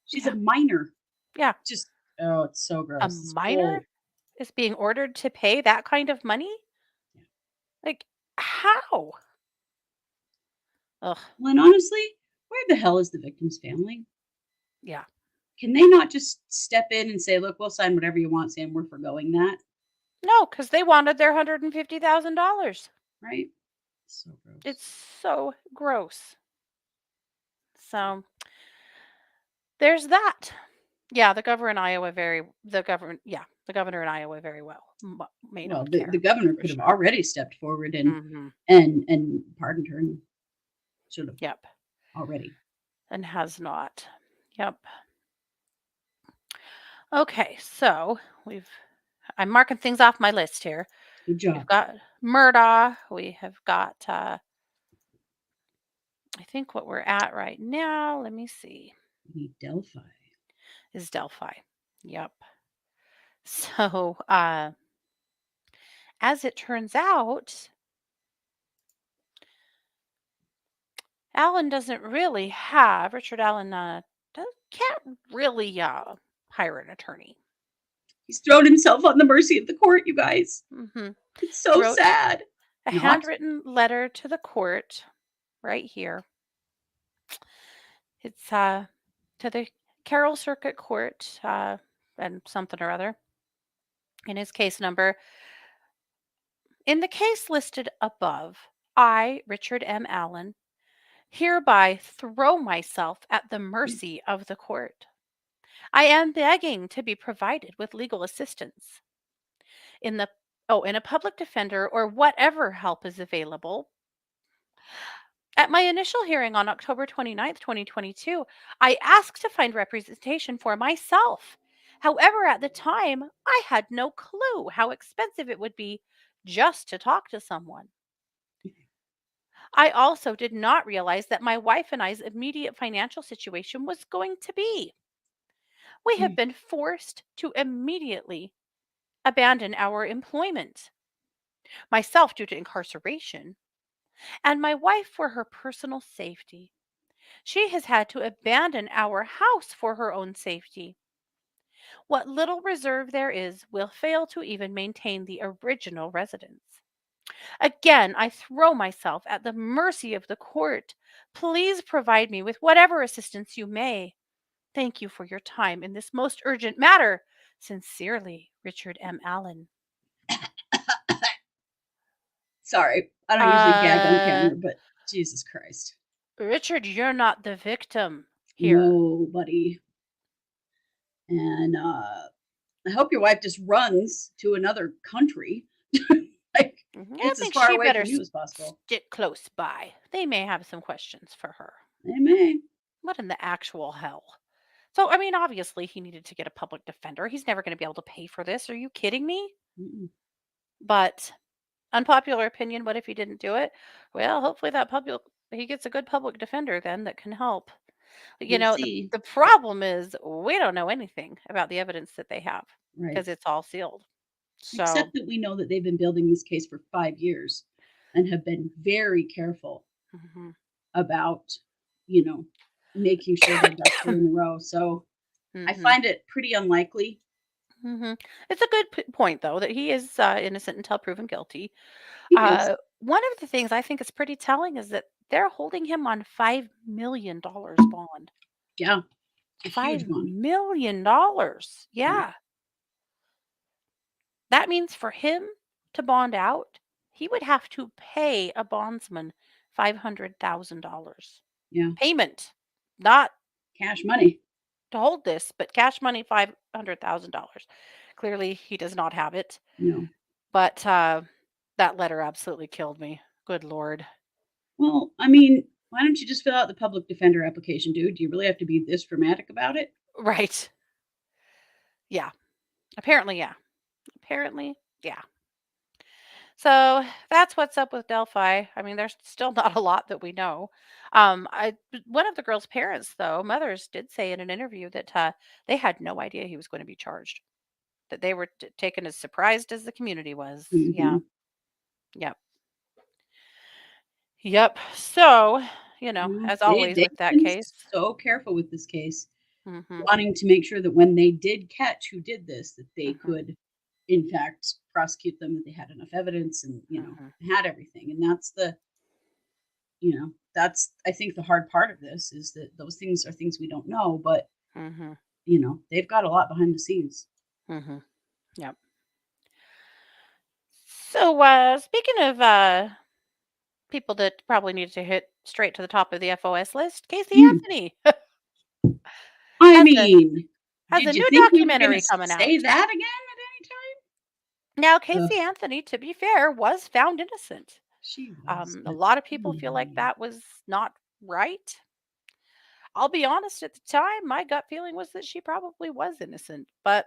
She's a Yeah, minor. yeah. Just oh, it's so A gross. This minor whole is being ordered to pay that kind of money? yeah. Like, how? Ugh, Well, and honestly, where the hell is the victim's family? yeah. Can they not just step in and say, "Look, we'll sign whatever you want, Sam, we're forgoing that," No, because they wanted their $150,000. right? So gross. It's so gross. So there's that. Yeah, the governor in Iowa very well may Well, not the care governor for could have sure. already stepped forward and Mhm. pardoned her and should have Yep, already. and has not. Yep. Okay, so we've I'm marking things off my list here. Good We've job. got Murdaugh. We have got I think what we're at right now, let me see, We need Delphi. is Delphi. Yep. So, as it turns out, Allen doesn't really have Richard Allen can't really hire an attorney. He's thrown himself on the mercy of the court, you guys. Hmm. It's He so wrote sad. a Not? handwritten letter to the court right here. It's to the Carroll Circuit Court and something or other in his case number. In the case listed above, I, Richard M. Allen, hereby throw myself at the mercy of the court. I am begging to be provided with legal assistance in the in a public defender or whatever help is available. At my initial hearing on October 29th, 2022, I asked to find representation for myself. However, at the time, I had no clue how expensive it would be just to talk to someone. I also did not realize that my wife and I's immediate financial situation was going to be. We have Mm, been forced to immediately abandon our employment, myself due to incarceration, and my wife for her personal safety. She has had to abandon our house for her own safety. What little reserve there is will fail to even maintain the original residence. Again, I throw myself at the mercy of the court. Please provide me with whatever assistance you may. Thank you for your time in this most urgent matter. Sincerely, Richard M. Allen. sorry. I don't usually gag on Uh, camera, but Jesus Christ. Richard, you're not the victim here. No, buddy. And I hope your wife just runs to another country. Like Mhm, I gets as think far she away better from you as possible. stick close by. They may have some questions for her. Amen. What in the actual hell? So, I mean, obviously, he needed to get a public defender. He's never going to be able to pay for this. Are you kidding me? Mm-mm. But unpopular opinion, what if he didn't do it? Well, hopefully that public he gets a good public defender then that can help. You We'll know, see. the problem is we don't know anything about the evidence that they have Right. because it's all sealed. Except So, that we know that they've been building this case for 5 years and have been very careful mhm. about, you know, making sure their ducks are in a row. So I Mhm. find it pretty unlikely. Mhm. It's a good point though that he is innocent until proven guilty. He is. One of the things I think is pretty telling is that they're holding him on $5 million bond. Yeah. A huge bond. $5 million. Yeah. Yeah. That means for him to bond out, he would have to pay a bondsman $500,000 Yeah. payment, not Cash money. to hold this, but cash money $500,000. Clearly, he does not have it. No. But that letter absolutely killed me. Good Lord. Well, I mean, why don't you just fill out the public defender application, dude? Do you really have to be this dramatic about it? Right. Yeah. Apparently, yeah. Apparently, yeah. So that's what's up with Delphi. I mean, there's still not a lot that we know. One of the girl's parents, though, mothers, did say in an interview that they had no idea he was going to be charged. that they were taken as surprised as the community was. Yeah. Mhm. Yep. Yep. So, No, as they always they've with that been case. so careful with this case, Mhm. wanting to make sure that when they did catch who did this, that they Mhm. could, in fact, prosecute them, that they had enough evidence and, Mhm. had everything, and that's I think the hard part of this is that those things are things we don't know, but, Mhm. they've got a lot behind the scenes. Mhm. Yep. So, speaking of people that probably need to hit straight to the top of the FOS list, Casey Mm. Anthony I has a mean, has a did you new think we were gonna documentary coming say out. that again at any time? Now, Ugh, Casey Anthony, to be fair, was found innocent. she was, A but lot of people feel like mm, that was not right. I'll be honest, at the time, my gut feeling was that she probably was innocent, but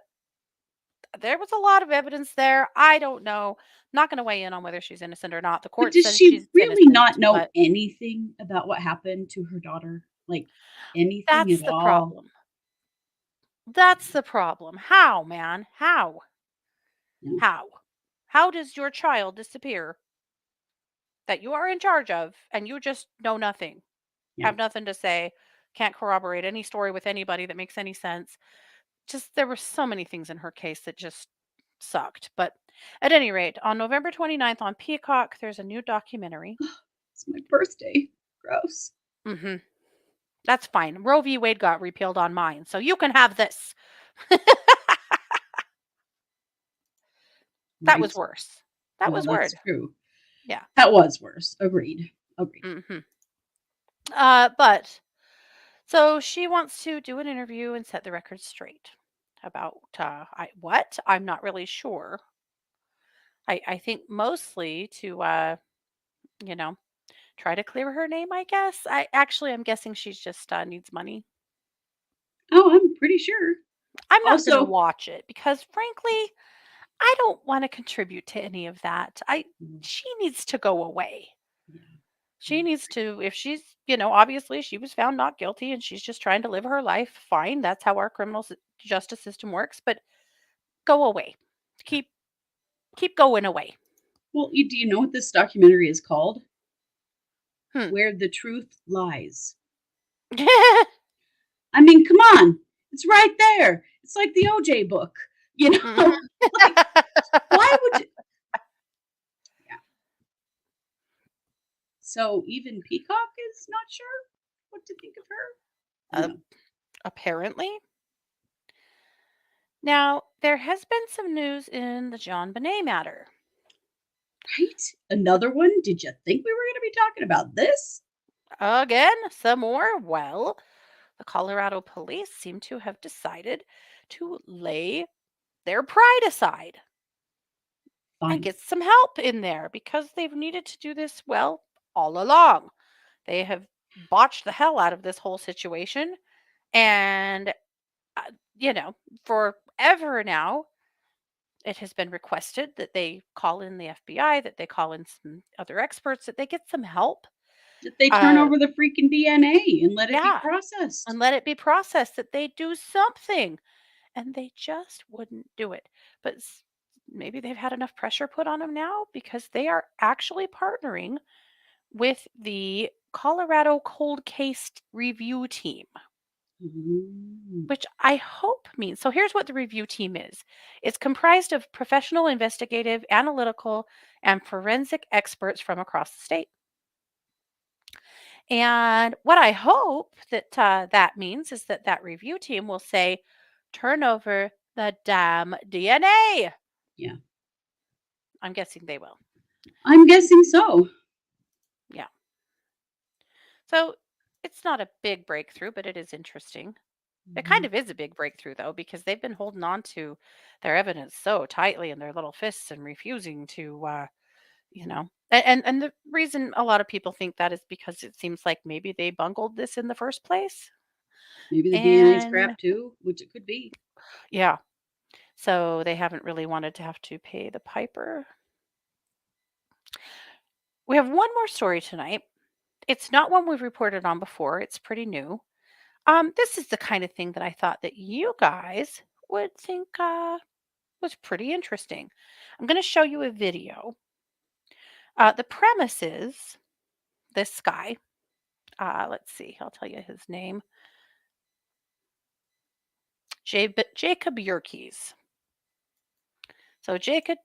there was a lot of evidence there. I don't know. Not going to weigh in on whether she's innocent or not. The but court does says she she's really innocent, not know but anything about what happened to her daughter? Like, anything that's at the all? problem. That's the problem. How, man? How? No. How? How does your child disappear that you are in charge of and you just know nothing? Yeah. Have nothing to say, can't corroborate any story with anybody that makes any sense. Just there were so many things in her case that just sucked. But at any rate, on November 29th on Peacock, there's a new documentary. It's my birthday. Gross. Mhm. That's fine. Roe v. Wade got repealed on mine, so you can have this. That was Right. worse. That Well, was that's word. true. Yeah. That was worse. Agreed. Agreed. Mhm. But so she wants to do an interview and set the record straight about what? I'm not really sure. I think mostly to you know, try to clear her name, I guess. I'm guessing she's just needs money. Oh, I'm pretty sure. I'm not going to Also, watch it because frankly, I don't want to contribute to any of that. I mm, She needs to go away. yeah, I She needs agree. to if she's, obviously she was found not guilty and she's just trying to live her life, fine. That's how our justice system works, but go away. Keep keep going away. Well, do you know what this documentary is called? Hmm. Where the Truth Lies. I mean, come on. It's right there. It's like the OJ book. You know, Mhm. like, why would you? Yeah. So even Peacock is not sure what to think of her? Uh, No. apparently. Now, there has been some news in the John Benet matter. Right? Another one? Did you think we were going to be talking about this? Again, some more. Well, the Colorado police seem to have decided to lay their pride aside and Fine. get some help in there because they've needed to do this, well, all along. They have botched the hell out of this whole situation. And, uh, you know, forever now, it has been requested that they call in the FBI, that they call in some other experts, that they get some help. That they turn Uh, over the freaking DNA and let it be yeah, processed. and let it be processed, that they do something. And they just wouldn't do it. But maybe they've had enough pressure put on them now because they are actually partnering with the Colorado Cold Case Review Team, Mm. which I hope means so. Here's what the review team is: it's comprised of professional, investigative, analytical, and forensic experts from across the state. And what I hope that that means is that that review team will say, turn over the damn DNA. Yeah. I'm guessing they will. I'm guessing so. Yeah. So it's not a big breakthrough, but it is interesting. It kind Mhm. of is a big breakthrough, though, because they've been holding on to their evidence so tightly in their little fists and refusing to, And the reason a lot of people think that is because it seems like maybe they bungled this in the first place. Maybe the DNA And scrap too, which it could be. yeah, so they haven't really wanted to have to pay the piper. We have one more story tonight. It's not one we've reported on before. It's pretty new. This is the kind of thing that I thought that you guys would think, was pretty interesting. I'm going to show you a video. The premise is this guy. Let's see. I'll tell you his name. Jacob Yerkes. So Jacob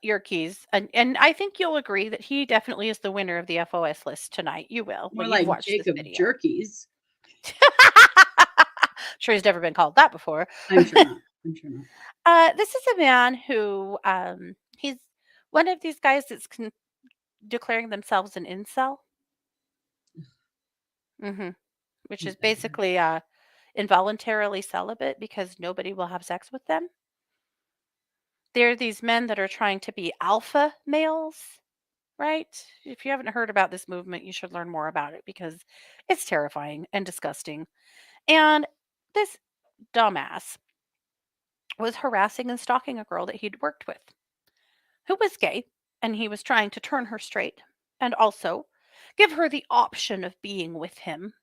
Yerkes, and I think you'll agree that he definitely is the winner of the FOS list tonight. You will More when you've like watched this Jacob video. Jerkies. Sure, he's never been called that before. I'm sure not. I'm sure not. This is a man who he's one of these guys that's declaring themselves an incel. Hmm. Which is basically involuntarily celibate because nobody will have sex with them. They're these men that are trying to be alpha males, right? If you haven't heard about this movement, you should learn more about it because it's terrifying and disgusting. And this dumbass was harassing and stalking a girl that he'd worked with who was gay, and he was trying to turn her straight and also give her the option of being with him.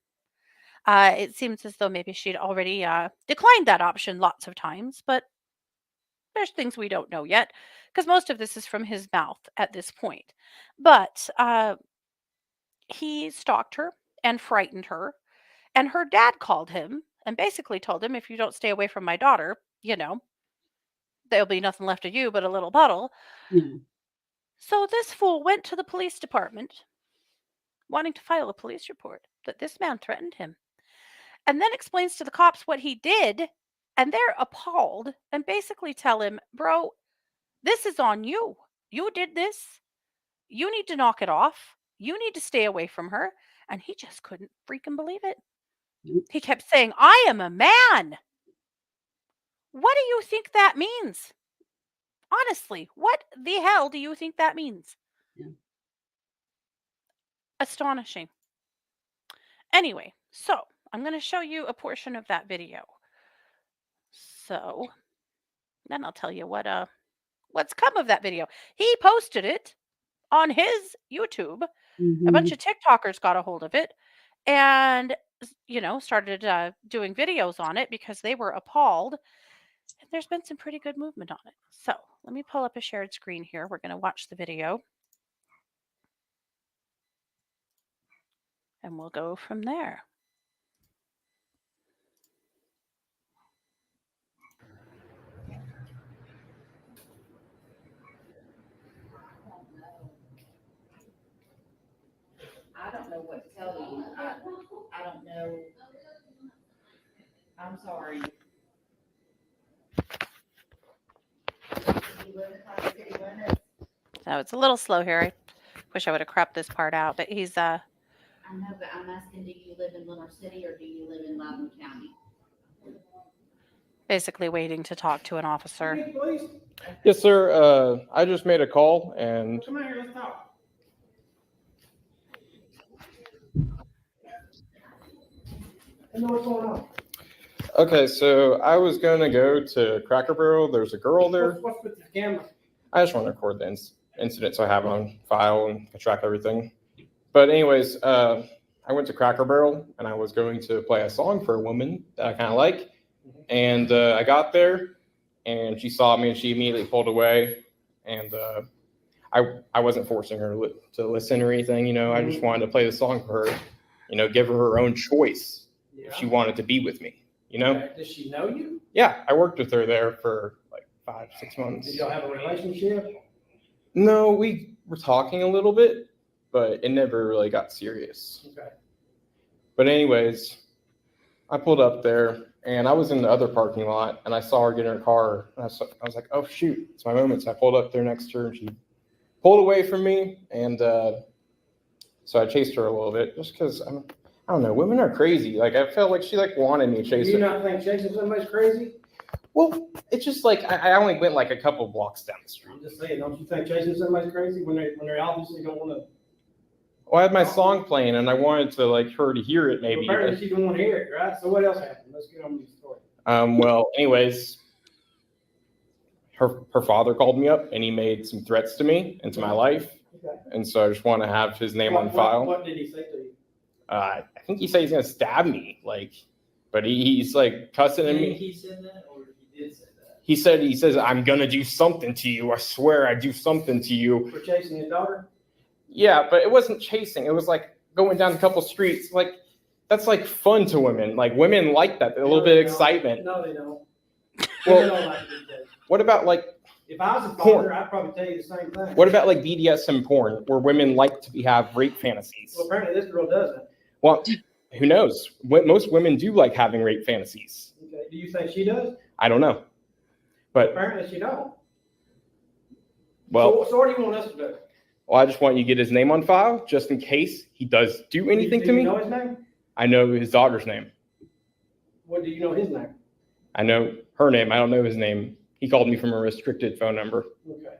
It seems as though maybe she'd already declined that option lots of times, but there's things we don't know yet because most of this is from his mouth at this point. But he stalked her and frightened her, and her dad called him and basically told him, if you don't stay away from my daughter, there'll be nothing left of you but a little puddle. Yeah. So this fool went to the police department wanting to file a police report that this man threatened him, and then explains to the cops what he did, and they're appalled and basically tell him, bro, this is on you. You did this. You need to knock it off. You need to stay away from her. And he just couldn't freaking believe it. Nope. He kept saying, I am a man. What do you think that means? Honestly, what the hell do you think that means? Yeah. Astonishing. Anyway, so I'm going to show you a portion of that video. So then I'll tell you what's come of that video. He posted it on his YouTube. A bunch of TikTokers got a hold of it and started doing videos on it because they were appalled. And there's been some pretty good movement on it. So let me pull up a shared screen here. We're going to watch the video. And we'll go from there. I don't know what to tell you. I don't know. I'm sorry. You live in the city limits? So it's a little slow here. I wish I would have cropped this part out, but he's I know, but I'm asking, do you live in Lenore City or do you live in Loudoun County? basically waiting to talk to an officer. Yes, sir. I just made a call and. Come here, let's talk. I know what's going on. Okay, so I was going to go to Cracker Barrel. There's a girl there. What's with the camera? I just want to record the incident so I have it on file and I track everything. But anyways, I went to Cracker Barrel and I was going to play a song for a woman that I kind of like. And I got there and she saw me and she immediately pulled away. And I wasn't forcing her to listen or anything, you know. I just wanted to play the song for her, you know, give her her own choice if she wanted to be with me, you know. Okay. Does she know you? Yeah, I worked with her there for like 5-6 months. Did y'all have a relationship? No, we were talking a little bit, but it never really got serious. Okay. But anyways, I pulled up there and I was in the other parking lot and I saw her get in her car. And I was like, oh, shoot, it's my moment. So I pulled up there next to her and she pulled away from me. And so I chased her a little bit just because I don't know, women are crazy. Like I felt like she wanted me to chase her. Do you not think chasing somebody's crazy? Well, it's just like I only went like a couple blocks down the street. I'm just saying, don't you think chasing somebody's crazy when they obviously don't want to? Well, I had my song playing and I wanted to like her to hear it maybe. Well, apparently she didn't want to hear it, right? So what else happened? Let's get on with the story. Well, anyways, her father called me up and he made some threats to me and to my life. Okay. And so I just want to have his name on file. What did he say to you? I think he said he's gonna stab me, but he's like cussing at me. He said that, or he did say that? He says, I'm going to do something to you. I swear I do something to you. For chasing his daughter? Yeah, but it wasn't chasing. It was like going down a couple streets. Like, that's like fun to women. Like, women like that. A little bit of excitement. No, they don't. Well, They don't like to be chased. What about like, If I was a porn? father, I'd probably tell you the same thing. What about like BDSM porn, where women like to have rape fantasies? Well, apparently this girl doesn't. Well, who knows? Most women do like having rape fantasies. Okay. Do you think she does? I don't know. But, Apparently she don't. well, So what do you want us to do? well, I just want you to get his name on file, just in case he does do anything Do to you me. know his name? I know his daughter's name. What do you know his name? I know her name. I don't know his name. He called me from a restricted phone number. Okay.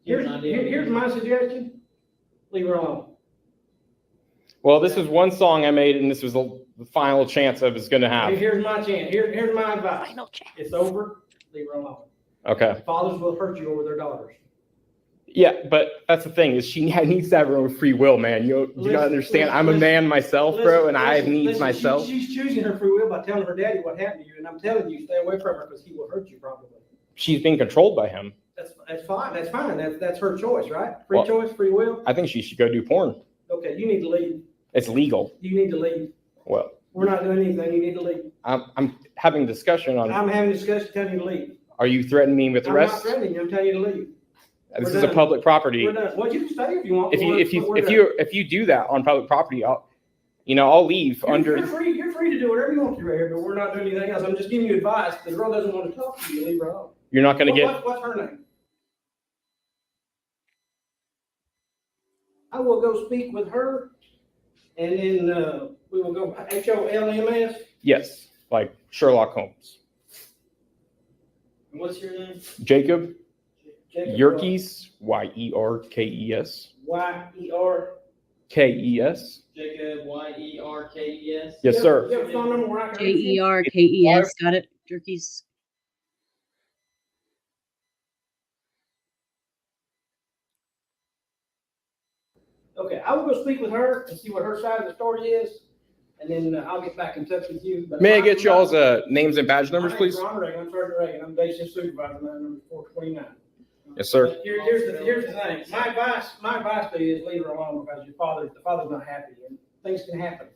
Here's my suggestion. Leave her alone. Well, this is one song I made, and this was the final chance I was going to have. Here's my chance. Here's my advice. Final chance. It's over. Leave her alone. Okay. Fathers will hurt you over their daughters. Yeah, but that's the thing is she needs to have her own free will, man. You gotta understand. I'm a man myself, bro, and I have needs myself. She's choosing her free will by telling her daddy what happened to you, and I'm telling you, stay away from her because he will hurt you probably. She's being controlled by him. That's fine. That's fine. That's her choice, right? Free Well- choice, free will. I think she should go do porn. Okay, you need to leave. It's legal. You need to leave. Well, We're not doing anything. You need to leave. I'm having discussion on. I'm having a discussion telling you to leave. Are you threatening me with I'm not arrest? threatening you. I'm telling you to leave. This We're is a done. public property. We're done. Well, you can stay if you want. If you do that on public property, I'll leave under. You're free to do whatever you want to right here, but we're not doing anything else. I'm just giving you advice. The girl doesn't want to talk to you. Leave her alone. You're not going to get. What's her name? I will go speak with her, and then we will go HOLMS. Yes, like Sherlock Holmes. And what's your name? Jacob Jacob Yerkes, Yerkes, Y-E-R. Kes. Jacob, Yerkes. Yes, sir. You have a phone number where I can reach you? Jerkes. Got it. Jerkies. Okay, I will go speak with her and see what her side of the story is, and then I'll get back in touch with you. But May I get y'all's names and badge numbers, My please? name's Ron Reagan. I'm Sergeant Reagan. I'm day shift supervisor, man, number 429. Yes, sir. But here's the thing. My advice to you is leave her alone because the father's not happy, and things can happen,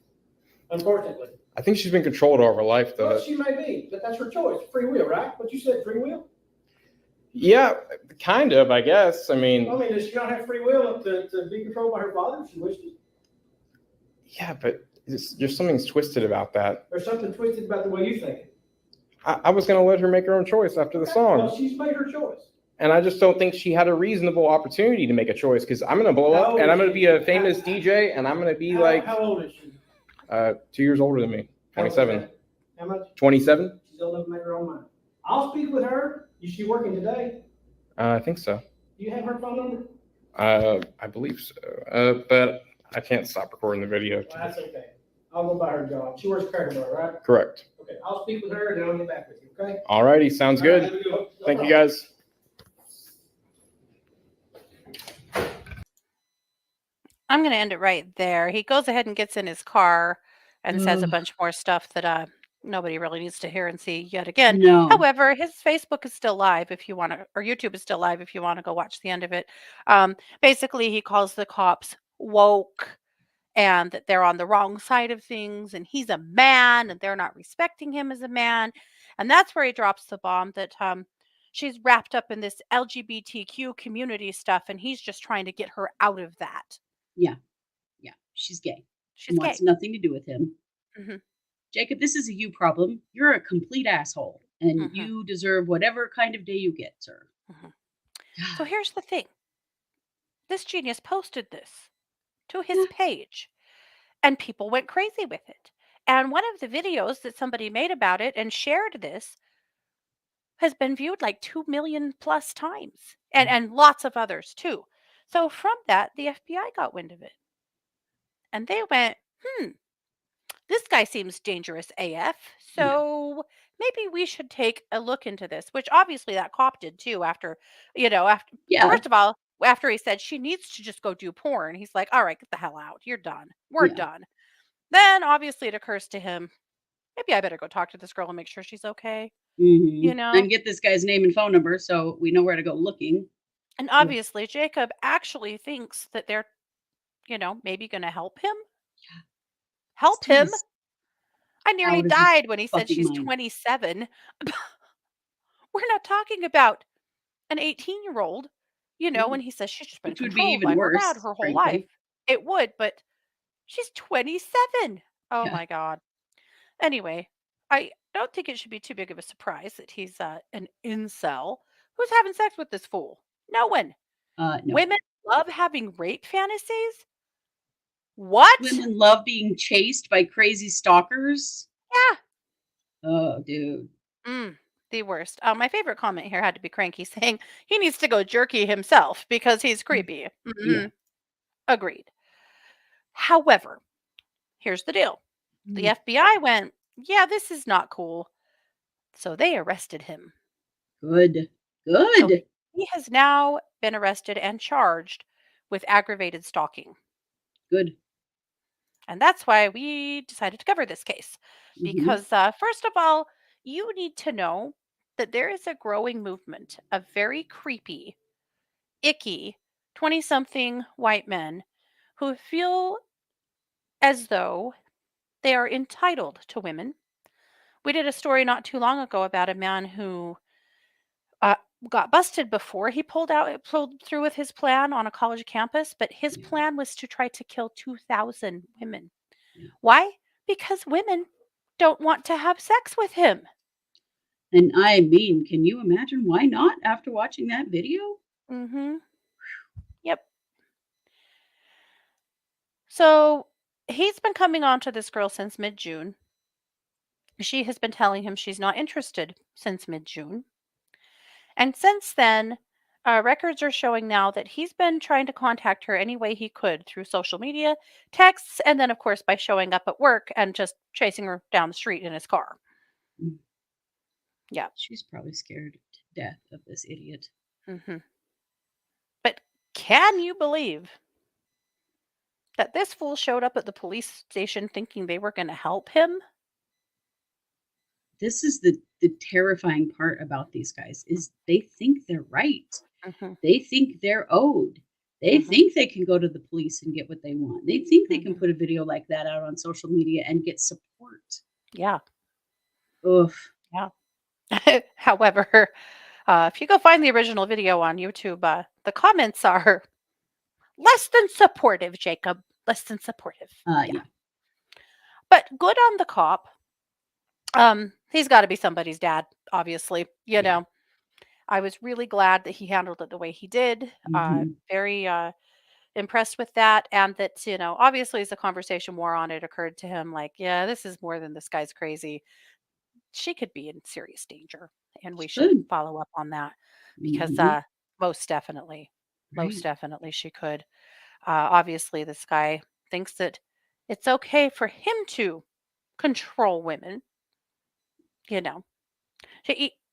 unfortunately. I think she's been controlled all of her life, though. Well, she may be, but that's her choice. Free will, right? What you said, free will? Yeah, kind of, I guess. I I mean, mean, does she not have free will to be controlled by her father if she wishes? yeah, but there's something twisted about that. There's something twisted about the way you think it. I was going to let her make her own choice after the Okay, song. well, she's made her choice. And I just don't think she had a reasonable opportunity to make a choice because I'm going to blow up and I'm going to be a famous DJ and I'm going to be like How old is she? 2 years older than me, How old is 27. that? How much? 27? She's old enough to make her own mind. I'll speak with her. Is she working today? I think so. Do you have her phone number? I believe so. But I can't stop recording the video. Well, that's okay. I'll go buy her job. She works at Cracker Barrel, right? Correct. Okay, I'll speak with her and then I'll get back with you, okay? All righty. Sounds All right, good. have a no Thank you, problem. guys. I'm going to end it right there. He goes ahead and gets in his car and says a Ugh. bunch more stuff that nobody really needs to hear and see yet again. No. However, his Facebook is still live if you want to, or YouTube is still live if you want to go watch the end of it. Basically, he calls the cops woke and that they're on the wrong side of things and he's a man and they're not respecting him as a man. And that's where he drops the bomb that she's wrapped up in this LGBTQ community stuff and he's just trying to get her out of that. Yeah, she's gay. She's gay. Wants nothing to do with him. Mhm. Jacob, this is a you problem. You're a complete asshole, and Mhm. you deserve whatever kind of day you get, sir. Mhm. So here's the thing. This genius posted this to his page and people went crazy with it. And one of the videos that somebody made about it and shared this has been viewed like 2 million plus times and lots of others too. So from that, the FBI got wind of it. And they went, this guy seems dangerous AF. So maybe we should take a look into this, which obviously that cop did too after, Yeah. first of all, after he said she needs to just go do porn, he's like, all right, get the hell out. You're done. We're Yeah. done. Then obviously it occurs to him, maybe I better go talk to this girl and make sure she's okay, Mm-hmm. you know? And get this guy's name and phone number so we know where to go looking. And Ugh. obviously, Jacob actually thinks that they're, maybe going to help him. This Help dude him. is I nearly out of his died when he said fucking she's mind. 27. We're not talking about an 18-year-old, No, when he says she's just been which would be controlled by even her dad worse, her whole life. frankly. It would, but she's 27. Oh Yeah. my God. Anyway, I don't think it should be too big of a surprise that he's an incel who's having sex with this fool. No one. No. Women love having rape fantasies. What? Women love being chased by crazy stalkers. Yeah. Oh, dude. The worst. My favorite comment here had to be Cranky saying he needs to go jerky himself because he's creepy. Yeah. Agreed. However, here's the deal. The FBI went, yeah, this is not cool. So they arrested him. Good. So Good. he has now been arrested and charged with aggravated stalking. Good. And that's why we decided to cover this case. Mhm. Because, first of all, you need to know that there is a growing movement of very creepy, icky 20-something white men who feel as though they are entitled to women. We did a story not too long ago about a man who uh, got busted before he pulled through with his plan on a college campus, but his Yeah. plan was to try to kill 2,000 women. Yeah. Why? Because women don't want to have sex with him. And I mean, can you imagine why not after watching that video? Mm-hmm. Yep. So he's been coming on to this girl since mid-June. She has been telling him she's not interested since mid-June. And since then, records are showing now that he's been trying to contact her any way he could through social media, texts, and then, of course, by showing up at work and just chasing her down the street in his car. Mm. Yeah. She's probably scared to death of this idiot. Mm-hmm. But can you believe that this fool showed up at the police station thinking they were going to help him? This is the terrifying part about these guys is they think they're right. Mm-hmm. They think they're owed. They Mhm. think they can go to the police and get what they want. They think they can Mhm. put a video like that out on social media and get support. Yeah. Oof. Yeah. However, if you go find the original video on YouTube, the comments are less than supportive, Jacob. Less than supportive. Yeah. But good on the cop. He's got to be somebody's dad, obviously. You Yeah. know, I was really glad that he handled it the way he did. Mhm. Very impressed with that. And that, obviously, as the conversation wore on, it occurred to him like, yeah, this is more than this guy's crazy. She could be in serious danger. And we should Good. follow up on that because Mhm. most definitely, most Right. definitely she could. Obviously, this guy thinks that it's okay for him to control women. You know,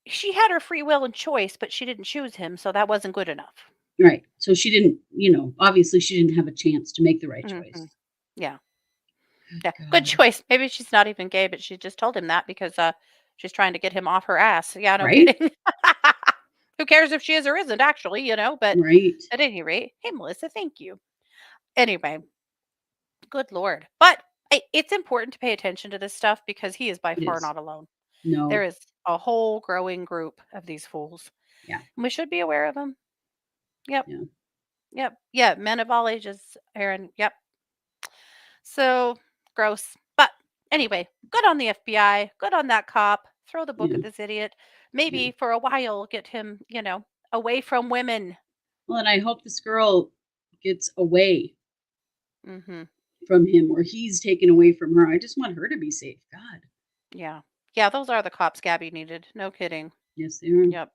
she had her free will and choice, but she didn't choose him, so that wasn't good enough. Right. So she didn't, obviously she didn't have a chance to make the right Hmm. choice. Yeah, Good yeah, good God. choice. Maybe she's not even gay, but she just told him that because she's trying to get him off her ass. Yeah, no Right? kidding. Who cares if she is or isn't, actually, But Right. at any rate, hey, Melissa, thank you. Anyway, good Lord. But it's important to pay attention to this stuff because he is by It far is. not alone. There No. is a whole growing group of these fools. Yeah. And we should be aware of them. Yep. Yeah. Yep. Yeah. Men of all ages, Aaron. Yep. So gross. But anyway, good on the FBI. Good on that cop. Throw the book Yeah. at this idiot. Yeah. Maybe for a while get him, away from women. Well, and I hope this girl gets away Hmm. from him or he's taken away from her. I just want her to be safe. God. Yeah. Yeah. Those are the cops Gabby needed. No kidding. Yes, they are. Yep.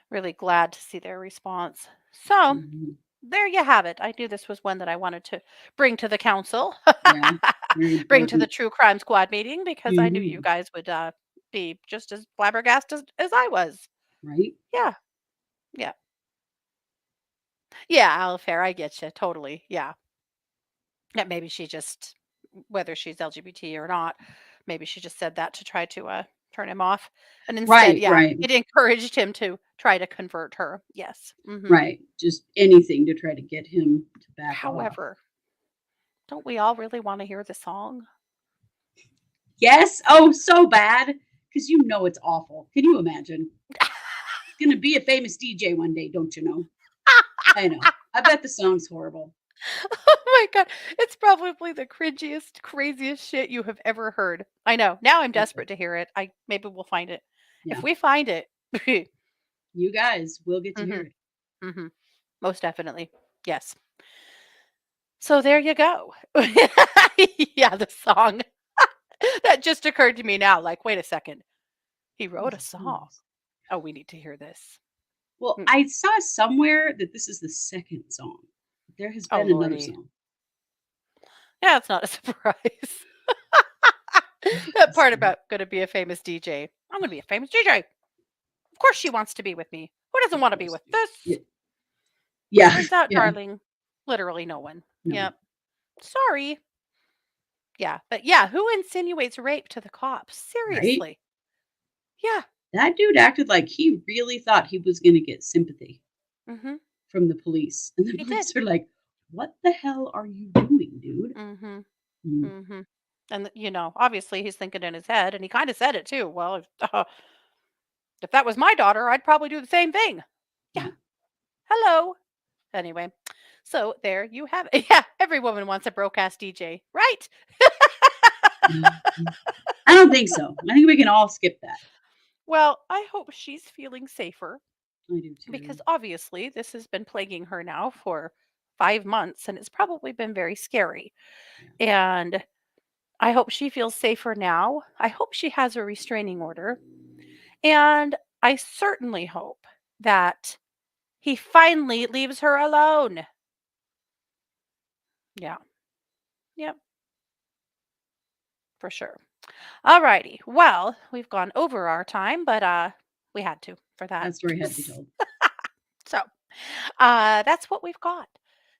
Really glad to see their response. So Mhm. there you have it. I knew this was one that I wanted to bring to the council, Yeah. Very bring to the important. true crime squad meeting because I knew you Mhm. guys would be just as flabbergasted as I was. Right? Yeah. Yeah. Yeah. Alfair, I get you. Totally. Yeah. Yeah. Maybe she just, whether she's LGBT or not, Maybe she just said that to try to turn him off. And instead, Right, yeah, right, it encouraged him to try to convert her. Yes. Mhm. right. Just anything to try to get him to back off. However, don't we all really want to hear the song? Yes. Oh, so bad. Because you know it's awful. Can you imagine? He's gonna be a famous DJ one day, don't you know? I know. I bet the song's horrible. Oh my god, it's probably the cringiest, craziest shit you have ever heard. I know. Now I'm desperate to hear it. Maybe we'll find it. Yeah. If we find it, You guys will get to hear Mhm. it. Mhm. Most definitely. Yes. So there you go. Yeah, the song. That just occurred to me now. Like, wait a second. He wrote a song. Oh, we need to hear this. Well, Mm. I saw somewhere that this is the second song. There has Oh, been another lordy. song. Yeah, it's not a surprise. That part about gonna be a famous DJ. I'm gonna be a famous DJ. Of course she wants to be with me. Who doesn't want to be with this? Yeah. Yeah. Turns out, Yeah. darling, literally no one. No. Yep. Sorry. Yeah, but yeah, who insinuates rape to the cops? Seriously. Yeah. That dude acted like he really thought he was gonna get sympathy Mhm. from the police. And the He police did. are like, what the hell are you doing, dude? Mhm. Mm. Mhm. And obviously he's thinking in his head, and he kind of said it too. Well, if that was my daughter, I'd probably do the same thing. Yeah. Yeah. Hello. Anyway, so there you have it. Yeah, every woman wants a broke-ass DJ, right? I don't think so. I think we can all skip that. Well, I hope she's feeling safer I do too. because obviously this has been plaguing her now for 5 months, and it's probably been very scary. And I hope she feels safer now. I hope she has a restraining order. And I certainly hope that he finally leaves her alone. Yeah. Yep. For sure. Alrighty. Well, we've gone over our time, but we had to for that. That story had to be told. So that's what we've got.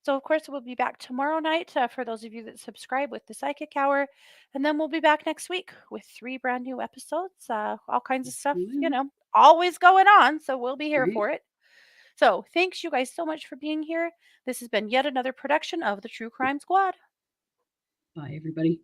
So of course we'll be back tomorrow night for those of you that subscribe with the Psychic Hour, and then we'll be back next week with 3 brand new episodes. All kinds of stuff, we will. always going on. So we'll be here Right. for it. So thanks you guys so much for being here. This has been yet another production of the True Crime Squad. Bye, everybody.